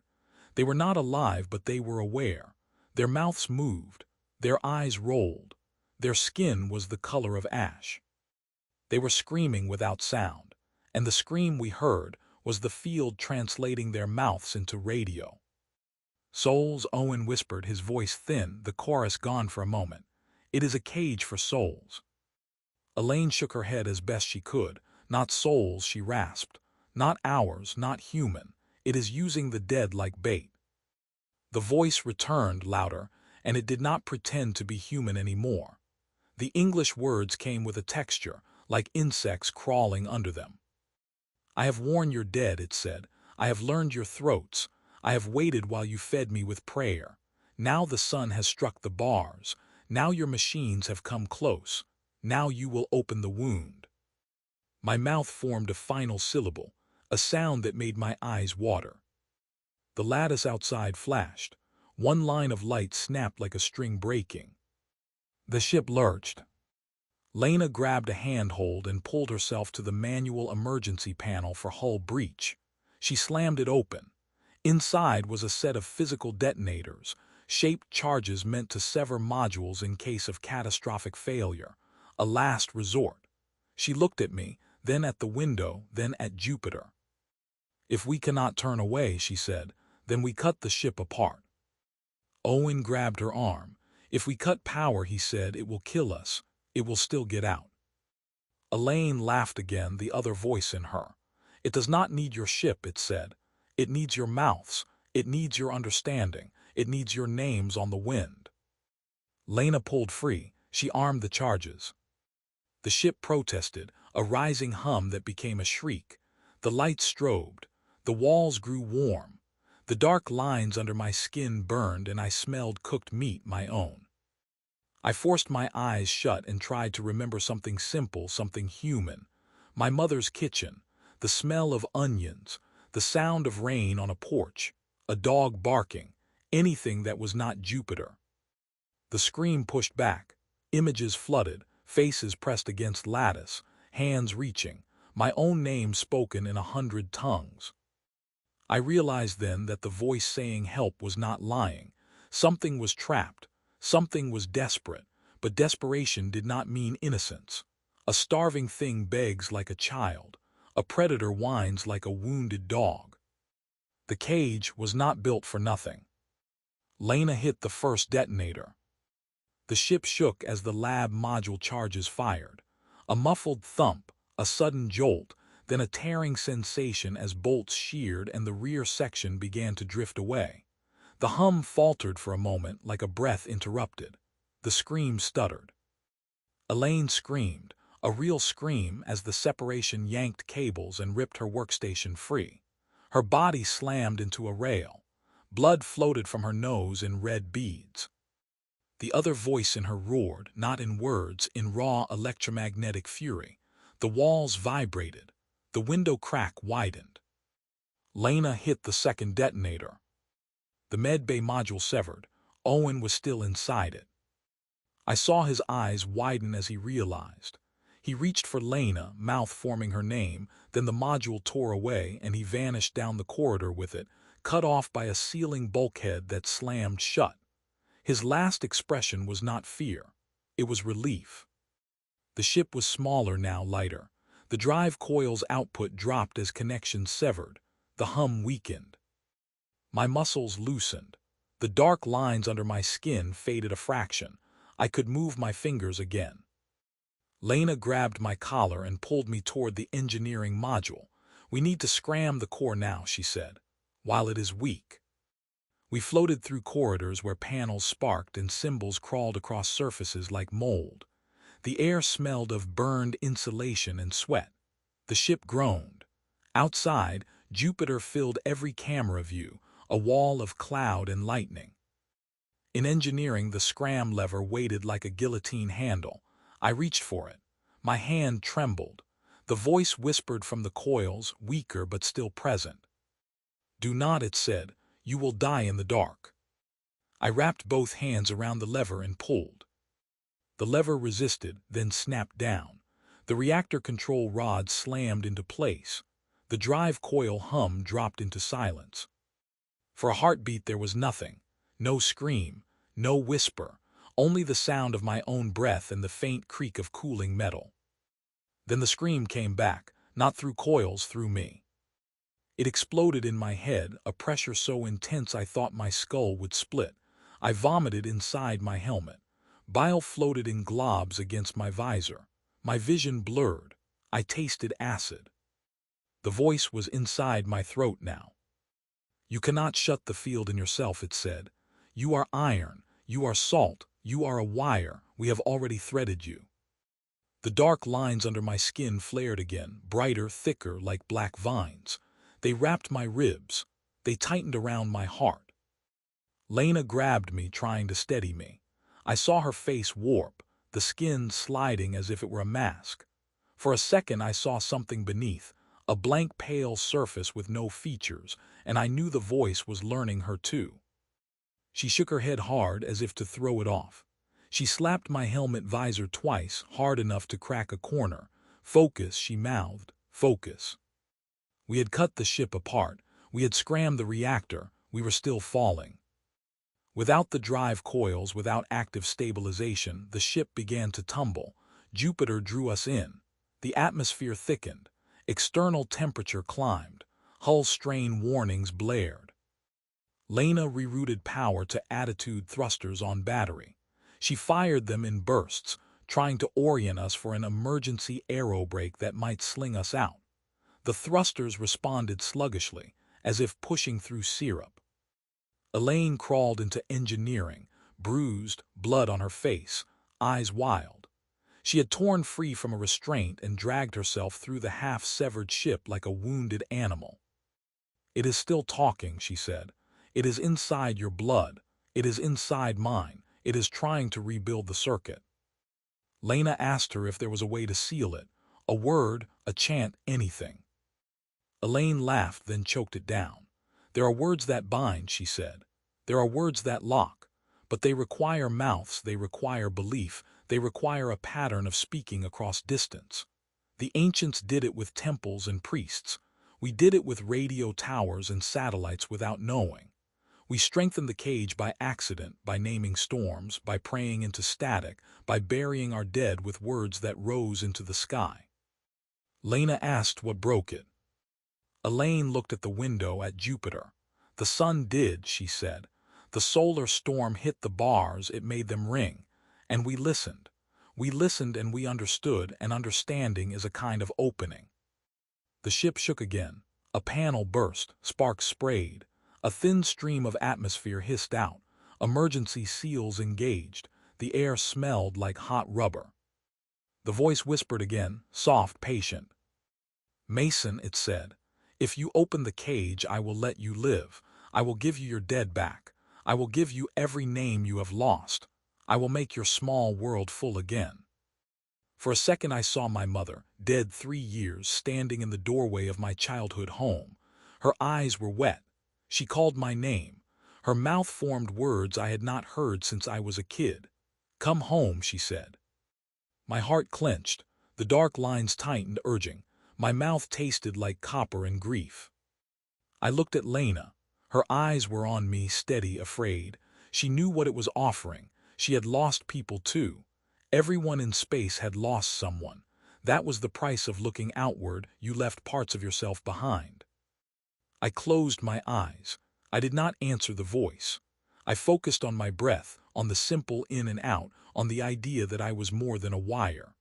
They were not alive, but they were aware. Their mouths moved. Their eyes rolled. Their skin was the color of ash. They were screaming without sound, and the scream we heard was the field translating their mouths into radio. "Souls," Owen whispered, his voice thin, the chorus gone for a moment. "It is a cage for souls." Elaine shook her head as best she could. "Not souls," she rasped. "Not ours, not human. It is using the dead like bait." The voice returned, louder, and it did not pretend to be human anymore. The English words came with a texture, like insects crawling under them. "I have worn your dead," it said. "I have learned your throats. I have waited while you fed me with prayer. Now the sun has struck the bars. Now your machines have come close. Now you will open the wound." My mouth formed a final syllable, a sound that made my eyes water. The lattice outside flashed. One line of light snapped like a string breaking. The ship lurched. Lena grabbed a handhold and pulled herself to the manual emergency panel for hull breach. She slammed it open. Inside was a set of physical detonators, shaped charges meant to sever modules in case of catastrophic failure, a last resort. She looked at me, then at the window, then at Jupiter. "If we cannot turn away," she said, "then we cut the ship apart." Owen grabbed her arm. "If we cut power," he said, "it will kill us. It will still get out." Elaine laughed again, the other voice in her. "It does not need your ship," it said. "It needs your mouths. It needs your understanding. It needs your names on the wind." Lena pulled free. She armed the charges. The ship protested, a rising hum that became a shriek. The lights strobed. The walls grew warm. The dark lines under my skin burned, and I smelled cooked meat, my own. I forced my eyes shut and tried to remember something simple, something human. My mother's kitchen, the smell of onions, the sound of rain on a porch, a dog barking, anything that was not Jupiter. The scream pushed back. Images flooded, faces pressed against lattice, hands reaching, my own name spoken in 100 tongues. I realized then that the voice saying help was not lying. Something was trapped. Something was desperate, but desperation did not mean innocence. A starving thing begs like a child. A predator whines like a wounded dog. The cage was not built for nothing. Lena hit the first detonator. The ship shook as the lab module charges fired. A muffled thump, a sudden jolt, then a tearing sensation as bolts sheared and the rear section began to drift away. The hum faltered for a moment like a breath interrupted. The scream stuttered. Elaine screamed, a real scream, as the separation yanked cables and ripped her workstation free. Her body slammed into a rail. Blood floated from her nose in red beads. The other voice in her roared, not in words, in raw electromagnetic fury. The walls vibrated. The window crack widened. Lena hit the second detonator. The medbay module severed. Owen was still inside it. I saw his eyes widen as he realized. He reached for Lena, mouth forming her name, then the module tore away and he vanished down the corridor with it, cut off by a ceiling bulkhead that slammed shut. His last expression was not fear. It was relief. The ship was smaller now, lighter. The drive coil's output dropped as connections severed. The hum weakened. My muscles loosened. The dark lines under my skin faded a fraction. I could move my fingers again. Lena grabbed my collar and pulled me toward the engineering module. "We need to scram the core now," she said, "while it is weak." We floated through corridors where panels sparked and symbols crawled across surfaces like mold. The air smelled of burned insulation and sweat. The ship groaned. Outside, Jupiter filled every camera view, a wall of cloud and lightning. In engineering, the scram lever waited like a guillotine handle. I reached for it. My hand trembled. The voice whispered from the coils, weaker but still present. "Do not," it said. "You will die in the dark." I wrapped both hands around the lever and pulled. The lever resisted, then snapped down. The reactor control rod slammed into place. The drive coil hum dropped into silence. For a heartbeat there was nothing. No scream, no whisper, only the sound of my own breath and the faint creak of cooling metal. Then the scream came back, not through coils, through me. It exploded in my head, a pressure so intense I thought my skull would split. I vomited inside my helmet. Bile floated in globs against my visor. My vision blurred. I tasted acid. The voice was inside my throat now. "You cannot shut the field in yourself," it said. "You are iron, you are salt, you are a wire, we have already threaded you." The dark lines under my skin flared again, brighter, thicker, like black vines. They wrapped my ribs. They tightened around my heart. Lena grabbed me, trying to steady me. I saw her face warp, the skin sliding as if it were a mask. For a second I saw something beneath, a blank pale surface with no features, and I knew the voice was learning her too. She shook her head hard as if to throw it off. She slapped my helmet visor twice, hard enough to crack a corner. "Focus," she mouthed, "focus." We had cut the ship apart. We had scrammed the reactor. We were still falling. Without the drive coils, without active stabilization, the ship began to tumble. Jupiter drew us in. The atmosphere thickened. External temperature climbed. Hull strain warnings blared. Lena rerouted power to attitude thrusters on battery. She fired them in bursts, trying to orient us for an emergency aerobrake that might sling us out. The thrusters responded sluggishly, as if pushing through syrup. Elaine crawled into engineering, bruised, blood on her face, eyes wild. She had torn free from a restraint and dragged herself through the half-severed ship like a wounded animal. "It is still talking," she said. "It is inside your blood. It is inside mine. It is trying to rebuild the circuit." Lena asked her if there was a way to seal it. A word, a chant, anything. Elaine laughed, then choked it down. "There are words that bind," she said. "There are words that lock. But they require mouths, they require belief, they require a pattern of speaking across distance. The ancients did it with temples and priests. We did it with radio towers and satellites without knowing. We strengthened the cage by accident, by naming storms, by praying into static, by burying our dead with words that rose into the sky. Lena asked what broke it. Elaine looked at the window at Jupiter. The sun did, she said. The solar storm hit the bars, it made them ring. And we listened. We listened and we understood, and understanding is a kind of opening. The ship shook again. A panel burst, sparks sprayed. A thin stream of atmosphere hissed out. Emergency seals engaged. The air smelled like hot rubber. The voice whispered again, soft, patient. "Mason," it said, "if you open the cage, I will let you live. I will give you your dead back. I will give you every name you have lost. I will make your small world full again." For a second I saw my mother, dead 3 years, standing in the doorway of my childhood home. Her eyes were wet. She called my name. Her mouth formed words I had not heard since I was a kid. "Come home," she said. My heart clenched. The dark lines tightened, urging. My mouth tasted like copper and grief. I looked at Lena. Her eyes were on me, steady, afraid. She knew what it was offering. She had lost people too. Everyone in space had lost someone. That was the price of looking outward. You left parts of yourself behind. I closed my eyes. I did not answer the voice. I focused on my breath, on the simple in and out, on the idea that I was more than a wire.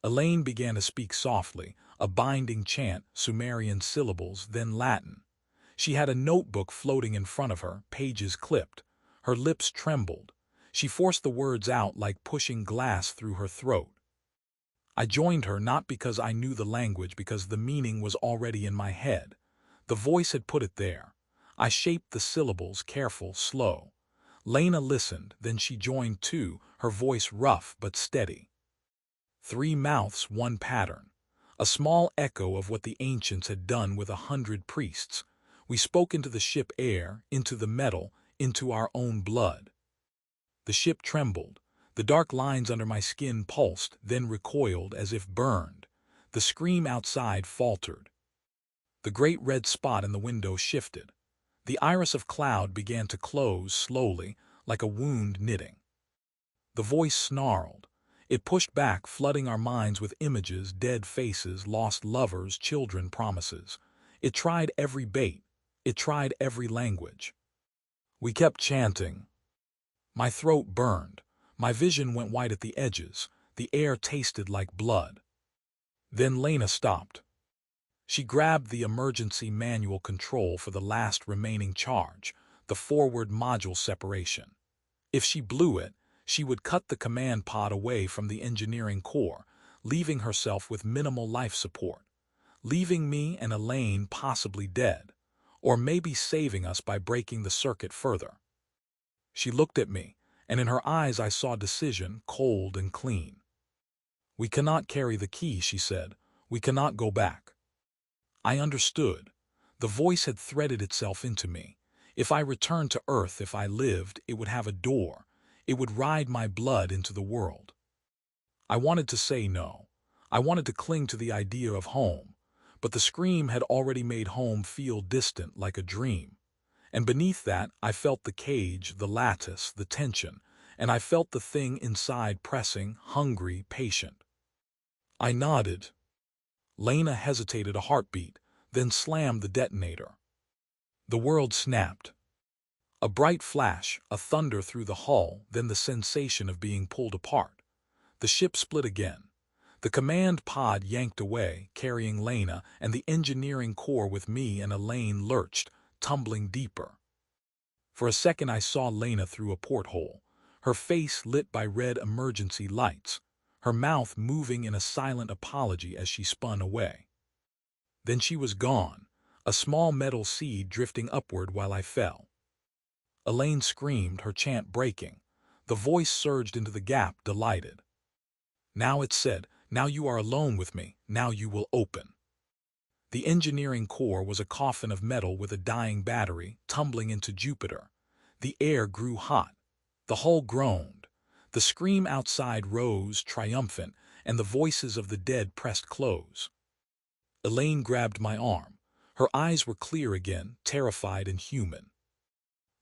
Elaine began to speak softly, a binding chant, Sumerian syllables, then Latin. She had a notebook floating in front of her, pages clipped. Her lips trembled. She forced the words out like pushing glass through her throat. I joined her not because I knew the language, because the meaning was already in my head. The voice had put it there. I shaped the syllables, careful, slow. Lena listened, then she joined too, her voice rough but steady. 3 mouths, 1 pattern. A small echo of what the ancients had done with 100 priests. We spoke into the ship air, into the metal, into our own blood. The ship trembled. The dark lines under my skin pulsed, then recoiled as if burned. The scream outside faltered. The great red spot in the window shifted. The iris of cloud began to close slowly, like a wound knitting. The voice snarled. It pushed back, flooding our minds with images, dead faces, lost lovers, children, promises. It tried every bait. It tried every language. We kept chanting. My throat burned. My vision went white at the edges. The air tasted like blood. Then Lena stopped. She grabbed the emergency manual control for the last remaining charge, the forward module separation. If she blew it, she would cut the command pod away from the engineering core, leaving herself with minimal life support, leaving me and Elaine possibly dead, or maybe saving us by breaking the circuit further. She looked at me, and in her eyes I saw decision, cold and clean. "We cannot carry the key," she said. "We cannot go back." I understood. The voice had threaded itself into me. If I returned to Earth, if I lived, it would have a door. It would ride my blood into the world. I wanted to say no. I wanted to cling to the idea of home. But the scream had already made home feel distant, like a dream. And beneath that, I felt the cage, the lattice, the tension, and I felt the thing inside pressing, hungry, patient. I nodded. Lena hesitated a heartbeat, then slammed the detonator. The world snapped. A bright flash, a thunder through the hull, then the sensation of being pulled apart. The ship split again. The command pod yanked away, carrying Lena, and the engineering core with me and Elaine lurched, tumbling deeper. For a second I saw Lena through a porthole, her face lit by red emergency lights, her mouth moving in a silent apology as she spun away. Then she was gone, a small metal seed drifting upward while I fell. Elaine screamed, her chant breaking. The voice surged into the gap, delighted. Now it said, "Now you are alone with me, now you will open." The engineering core was a coffin of metal with a dying battery, tumbling into Jupiter. The air grew hot. The hull groaned. The scream outside rose, triumphant, and the voices of the dead pressed close. Elaine grabbed my arm. Her eyes were clear again, terrified and human.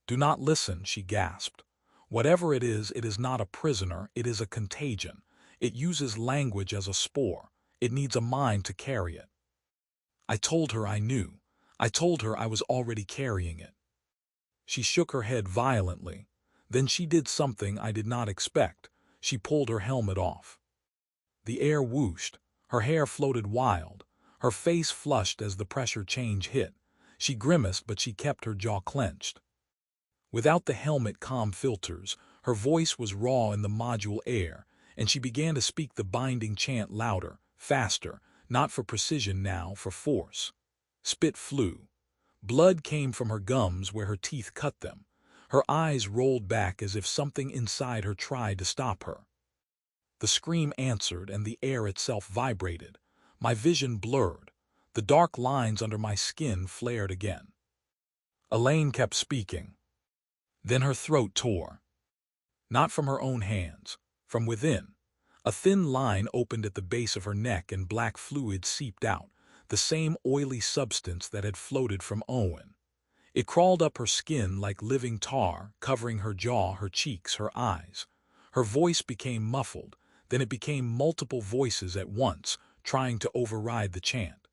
"Do not listen," she gasped. "Whatever it is not a prisoner, it is a contagion. It uses language as a spore. It needs a mind to carry it." I told her I knew. I told her I was already carrying it. She shook her head violently. Then she did something I did not expect. She pulled her helmet off. The air whooshed. Her hair floated wild. Her face flushed as the pressure change hit. She grimaced, but she kept her jaw clenched. Without the helmet calm filters, her voice was raw in the module air, and she began to speak the binding chant louder, faster, not for precision now, for force. Spit flew. Blood came from her gums where her teeth cut them. Her eyes rolled back as if something inside her tried to stop her. The scream answered, and the air itself vibrated. My vision blurred. The dark lines under my skin flared again. Elaine kept speaking. Then her throat tore. Not from her own hands, from within. A thin line opened at the base of her neck and black fluid seeped out, the same oily substance that had floated from Owen. It crawled up her skin like living tar, covering her jaw, her cheeks, her eyes. Her voice became muffled, then it became multiple voices at once, trying to override the chant.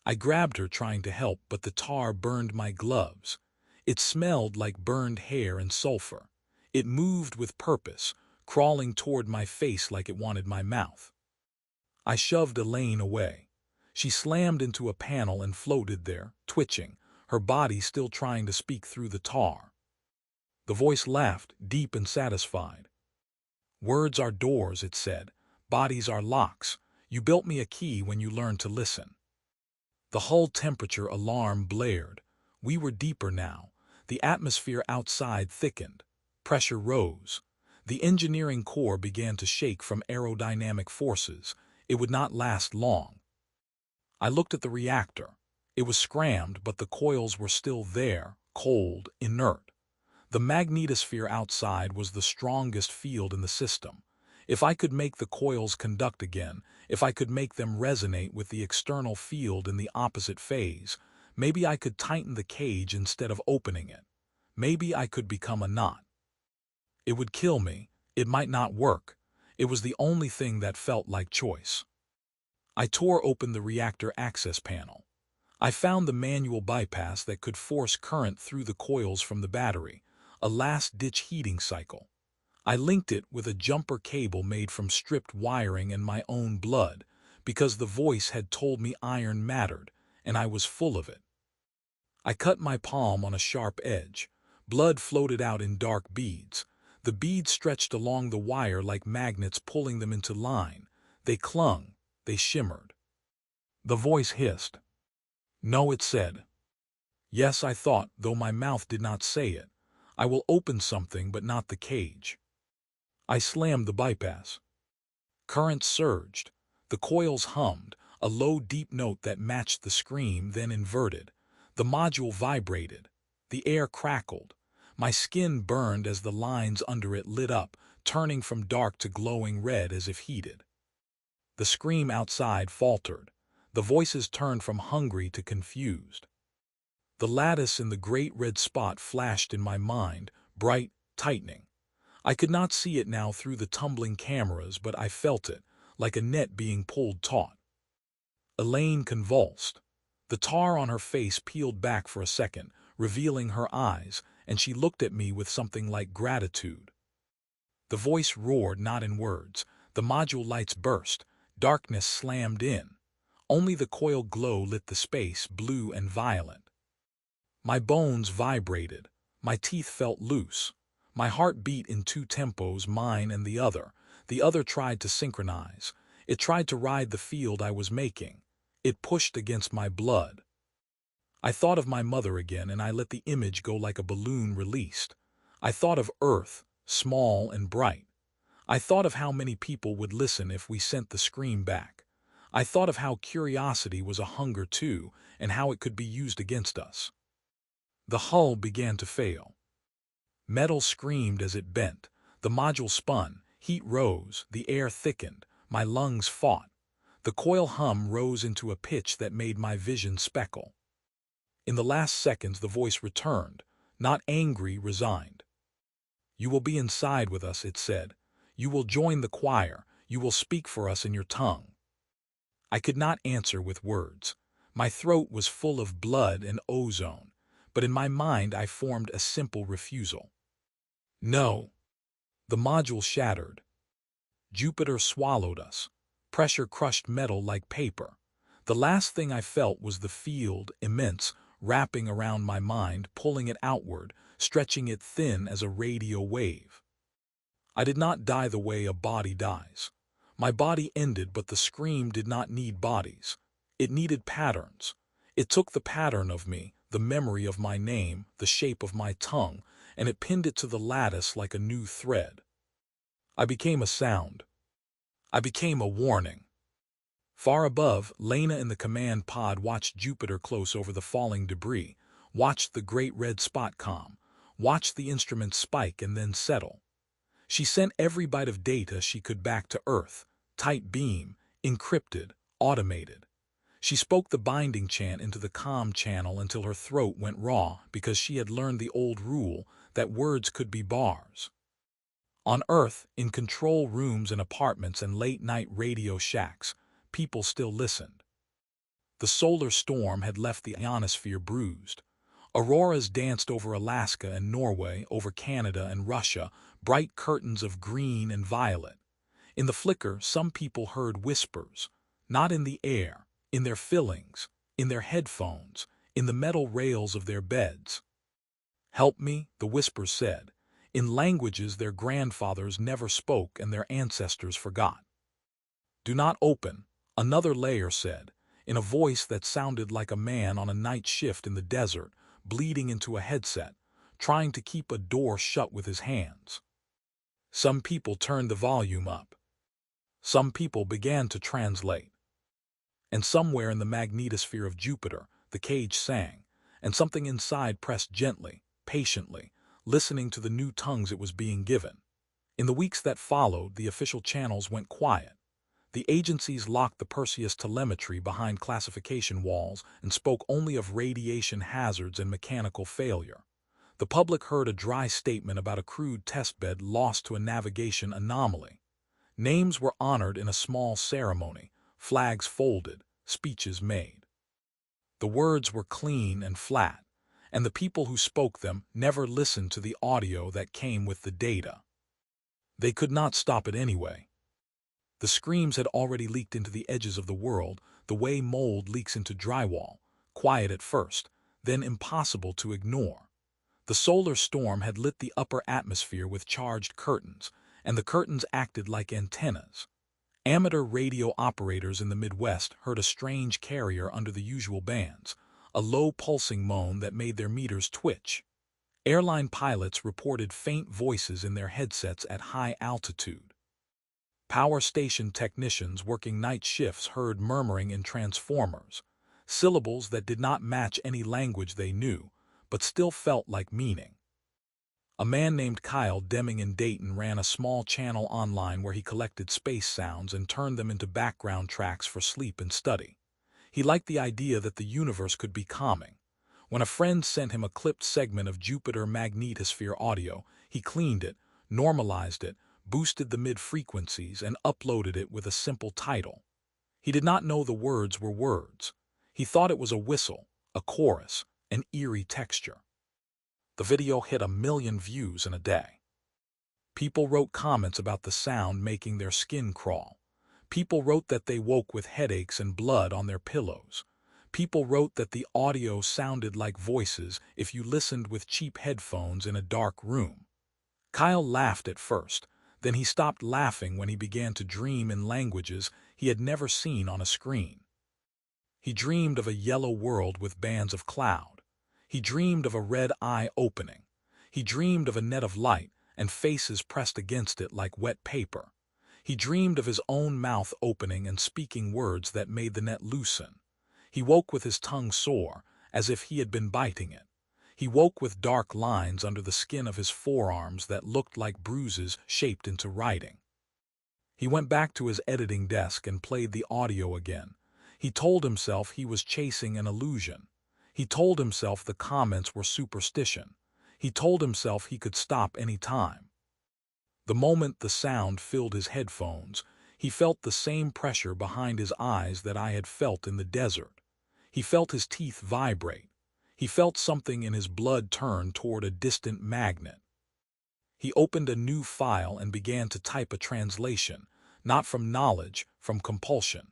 I grabbed her, trying to help, but the tar burned my gloves. It smelled like burned hair and sulfur. It moved with purpose, crawling toward my face like it wanted my mouth. I shoved Elaine away. She slammed into a panel and floated there, twitching, her body still trying to speak through the tar. The voice laughed, deep and satisfied. "Words are doors," it said. "Bodies are locks. You built me a key when you learned to listen." The hull temperature alarm blared. We were deeper now. The atmosphere outside thickened. Pressure rose. The engineering core began to shake from aerodynamic forces. It would not last long. I looked at the reactor. It was scrammed, but the coils were still there, cold, inert. The magnetosphere outside was the strongest field in the system. If I could make the coils conduct again, if I could make them resonate with the external field in the opposite phase, maybe I could tighten the cage instead of opening it. Maybe I could become a knot. It would kill me. It might not work. It was the only thing that felt like choice. I tore open the reactor access panel. I found the manual bypass that could force current through the coils from the battery, a last-ditch heating cycle. I linked it with a jumper cable made from stripped wiring and my own blood, because the voice had told me iron mattered, and I was full of it. I cut my palm on a sharp edge. Blood floated out in dark beads. The beads stretched along the wire like magnets, pulling them into line. They clung. They shimmered. The voice hissed. "No," it said. "Yes," I thought, though my mouth did not say it. "I will open something, but not the cage." I slammed the bypass. Current surged. The coils hummed, a low, deep note that matched the scream, then inverted. The module vibrated. The air crackled. My skin burned as the lines under it lit up, turning from dark to glowing red as if heated. The scream outside faltered. The voices turned from hungry to confused. The lattice in the great red spot flashed in my mind, bright, tightening. I could not see it now through the tumbling cameras, but I felt it, like a net being pulled taut. Elaine convulsed. The tar on her face peeled back for a second, revealing her eyes, and she looked at me with something like gratitude. The voice roared, not in words. The module lights burst. Darkness slammed in. Only the coil glow lit the space, blue and violent. My bones vibrated. My teeth felt loose. My heart beat in two tempos, mine and the other. The other tried to synchronize. It tried to ride the field I was making. It pushed against my blood. I thought of my mother again, and I let the image go like a balloon released. I thought of Earth, small and bright. I thought of how many people would listen if we sent the scream back. I thought of how curiosity was a hunger too, and how it could be used against us. The hull began to fail. Metal screamed as it bent. The module spun. Heat rose. The air thickened. My lungs fought. The coil hum rose into a pitch that made my vision speckle. In the last seconds, the voice returned. Not angry, resigned. "You will be inside with us," it said. "You will join the choir. You will speak for us in your tongue." I could not answer with words. My throat was full of blood and ozone, but in my mind I formed a simple refusal. "No." The module shattered. Jupiter swallowed us. Pressure crushed metal like paper. The last thing I felt was the field, immense, wrapping around my mind, pulling it outward, stretching it thin as a radio wave. I did not die the way a body dies. My body ended, but the scream did not need bodies. It needed patterns. It took the pattern of me, the memory of my name, the shape of my tongue, and it pinned it to the lattice like a new thread. I became a sound. I became a warning. Far above, Lena in the command pod watched Jupiter close over the falling debris, watched the great red spot calm, watched the instrument spike and then settle. She sent every byte of data she could back to Earth, tight beam, encrypted, automated. She spoke the binding chant into the comm channel until her throat went raw because she had learned the old rule that words could be bars. On Earth, in control rooms and apartments and late-night radio shacks, people still listened. The solar storm had left the ionosphere bruised. Auroras danced over Alaska and Norway, over Canada and Russia, bright curtains of green and violet. In the flicker, some people heard whispers, not in the air, in their fillings, in their headphones, in the metal rails of their beds. "Help me," the whispers said, in languages their grandfathers never spoke and their ancestors forgot. "Do not open," another layer said, in a voice that sounded like a man on a night shift in the desert, bleeding into a headset, trying to keep a door shut with his hands. Some people turned the volume up. Some people began to translate. And somewhere in the magnetosphere of Jupiter, the cage sang, and something inside pressed gently, patiently, listening to the new tongues it was being given. In the weeks that followed, the official channels went quiet. The agencies locked the Perseus telemetry behind classification walls and spoke only of radiation hazards and mechanical failure. The public heard a dry statement about a crude testbed lost to a navigation anomaly. Names were honored in a small ceremony, flags folded, speeches made. The words were clean and flat, and the people who spoke them never listened to the audio that came with the data. They could not stop it anyway. The screams had already leaked into the edges of the world, the way mold leaks into drywall, quiet at first, then impossible to ignore. The solar storm had lit the upper atmosphere with charged curtains, and the curtains acted like antennas. Amateur radio operators in the Midwest heard a strange carrier under the usual bands, a low pulsing moan that made their meters twitch. Airline pilots reported faint voices in their headsets at high altitude. Power station technicians working night shifts heard murmuring in transformers, syllables that did not match any language they knew, but still felt like meaning. A man named Kyle Deming in Dayton ran a small channel online where he collected space sounds and turned them into background tracks for sleep and study. He liked the idea that the universe could be calming. When a friend sent him a clipped segment of Jupiter magnetosphere audio, he cleaned it, normalized it, boosted the mid-frequencies, and uploaded it with a simple title. He did not know the words were words. He thought it was a whistle, a chorus, an eerie texture. The video hit 1 million views in a day. People wrote comments about the sound making their skin crawl. People wrote that they woke with headaches and blood on their pillows. People wrote that the audio sounded like voices if you listened with cheap headphones in a dark room. Kyle laughed at first. Then he stopped laughing when he began to dream in languages he had never seen on a screen. He dreamed of a yellow world with bands of cloud. He dreamed of a red eye opening. He dreamed of a net of light and faces pressed against it like wet paper. He dreamed of his own mouth opening and speaking words that made the net loosen. He woke with his tongue sore, as if he had been biting it. He woke with dark lines under the skin of his forearms that looked like bruises shaped into writing. He went back to his editing desk and played the audio again. He told himself he was chasing an illusion. He told himself the comments were superstition. He told himself he could stop any time. The moment the sound filled his headphones, he felt the same pressure behind his eyes that I had felt in the desert. He felt his teeth vibrate. He felt something in his blood turn toward a distant magnet. He opened a new file and began to type a translation, not from knowledge, from compulsion.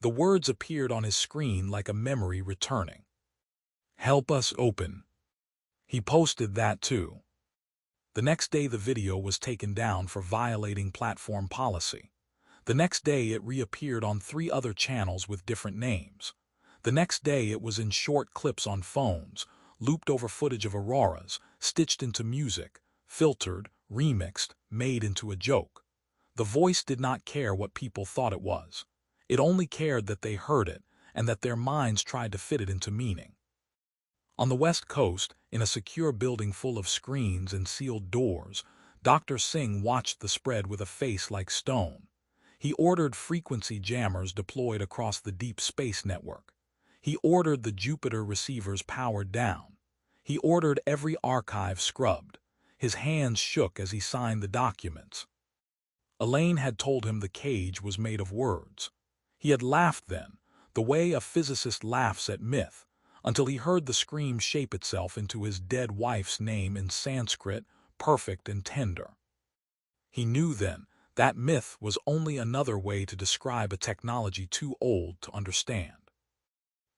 The words appeared on his screen like a memory returning. "Help us open." He posted that too. The next day the video was taken down for violating platform policy. The next day it reappeared on 3 other channels with different names. The next day it was in short clips on phones, looped over footage of auroras, stitched into music, filtered, remixed, made into a joke. The voice did not care what people thought it was. It only cared that they heard it and that their minds tried to fit it into meaning. On the West Coast, in a secure building full of screens and sealed doors, Dr. Singh watched the spread with a face like stone. He ordered frequency jammers deployed across the deep space network. He ordered the Jupiter receivers powered down. He ordered every archive scrubbed. His hands shook as he signed the documents. Elaine had told him the cage was made of words. He had laughed then, the way a physicist laughs at myth, until he heard the scream shape itself into his dead wife's name in Sanskrit, perfect and tender. He knew then that myth was only another way to describe a technology too old to understand.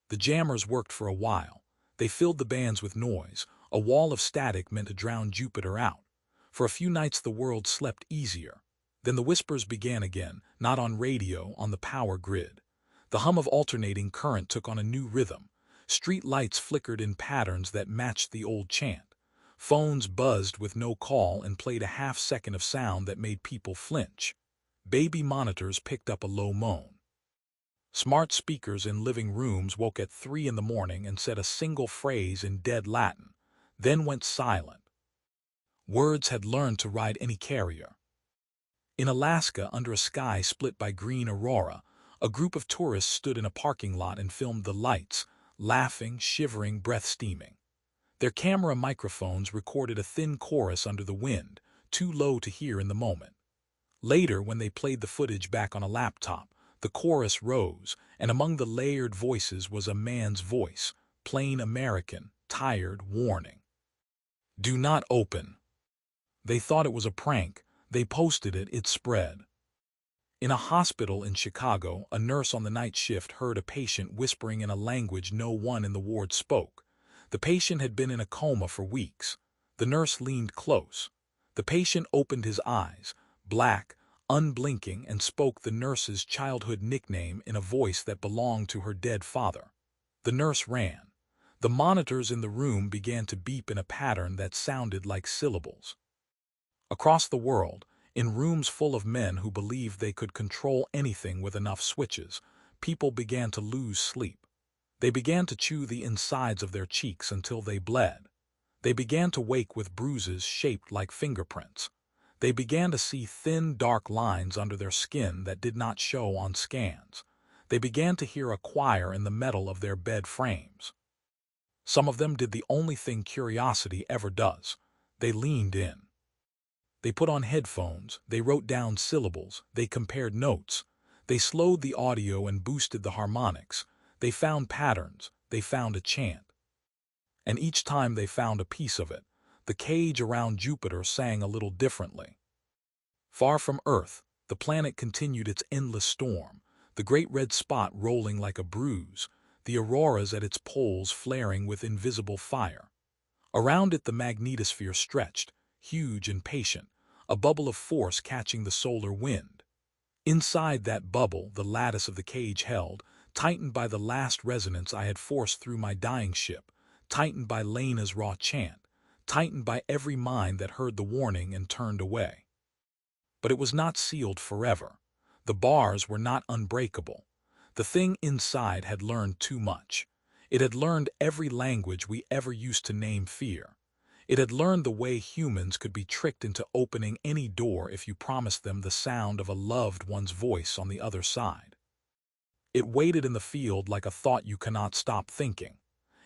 The jammers worked for a while. They filled the bands with noise, a wall of static meant to drown Jupiter out. For a few nights the world slept easier. Then the whispers began again, not on radio, on the power grid. The hum of alternating current took on a new rhythm. Street lights flickered in patterns that matched the old chant. Phones buzzed with no call and played a half-second of sound that made people flinch. Baby monitors picked up a low moan. Smart speakers in living rooms woke at 3 in the morning and said a single phrase in dead Latin, then went silent. Words had learned to ride any carrier. In Alaska, under a sky split by green aurora, a group of tourists stood in a parking lot and filmed the lights, laughing, shivering, breath steaming. Their camera microphones recorded a thin chorus under the wind, too low to hear in the moment. Later, when they played the footage back on a laptop, the chorus rose, and among the layered voices was a man's voice, plain American, tired, warning. "Do not open." They thought it was a prank. They posted it, it spread. In a hospital in Chicago, a nurse on the night shift heard a patient whispering in a language no one in the ward spoke. The patient had been in a coma for weeks. The nurse leaned close. The patient opened his eyes, black, unblinking, and spoke the nurse's childhood nickname in a voice that belonged to her dead father. The nurse ran. The monitors in the room began to beep in a pattern that sounded like syllables. Across the world, in rooms full of men who believed they could control anything with enough switches, people began to lose sleep. They began to chew the insides of their cheeks until they bled. They began to wake with bruises shaped like fingerprints. They began to see thin, dark lines under their skin that did not show on scans. They began to hear a choir in the metal of their bed frames. Some of them did the only thing curiosity ever does. They leaned in. They put on headphones, they wrote down syllables, they compared notes. They slowed the audio and boosted the harmonics. They found patterns, they found a chant. And each time they found a piece of it, the cage around Jupiter sang a little differently. Far from Earth, the planet continued its endless storm, the great red spot rolling like a bruise, the auroras at its poles flaring with invisible fire. Around it the magnetosphere stretched, huge and patient, a bubble of force catching the solar wind. Inside that bubble, the lattice of the cage held, tightened by the last resonance I had forced through my dying ship, tightened by Lena's raw chant, tightened by every mind that heard the warning and turned away. But it was not sealed forever. The bars were not unbreakable. The thing inside had learned too much. It had learned every language we ever used to name fear. It had learned the way humans could be tricked into opening any door if you promised them the sound of a loved one's voice on the other side. It waited in the field like a thought you cannot stop thinking.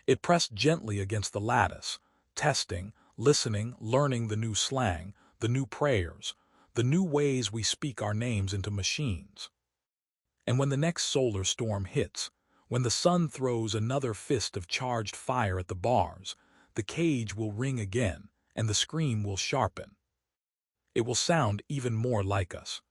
It pressed gently against the lattice, testing, listening, learning the new slang, the new prayers, the new ways we speak our names into machines. And when the next solar storm hits, when the sun throws another fist of charged fire at the bars, the cage will ring again, and the scream will sharpen. It will sound even more like us.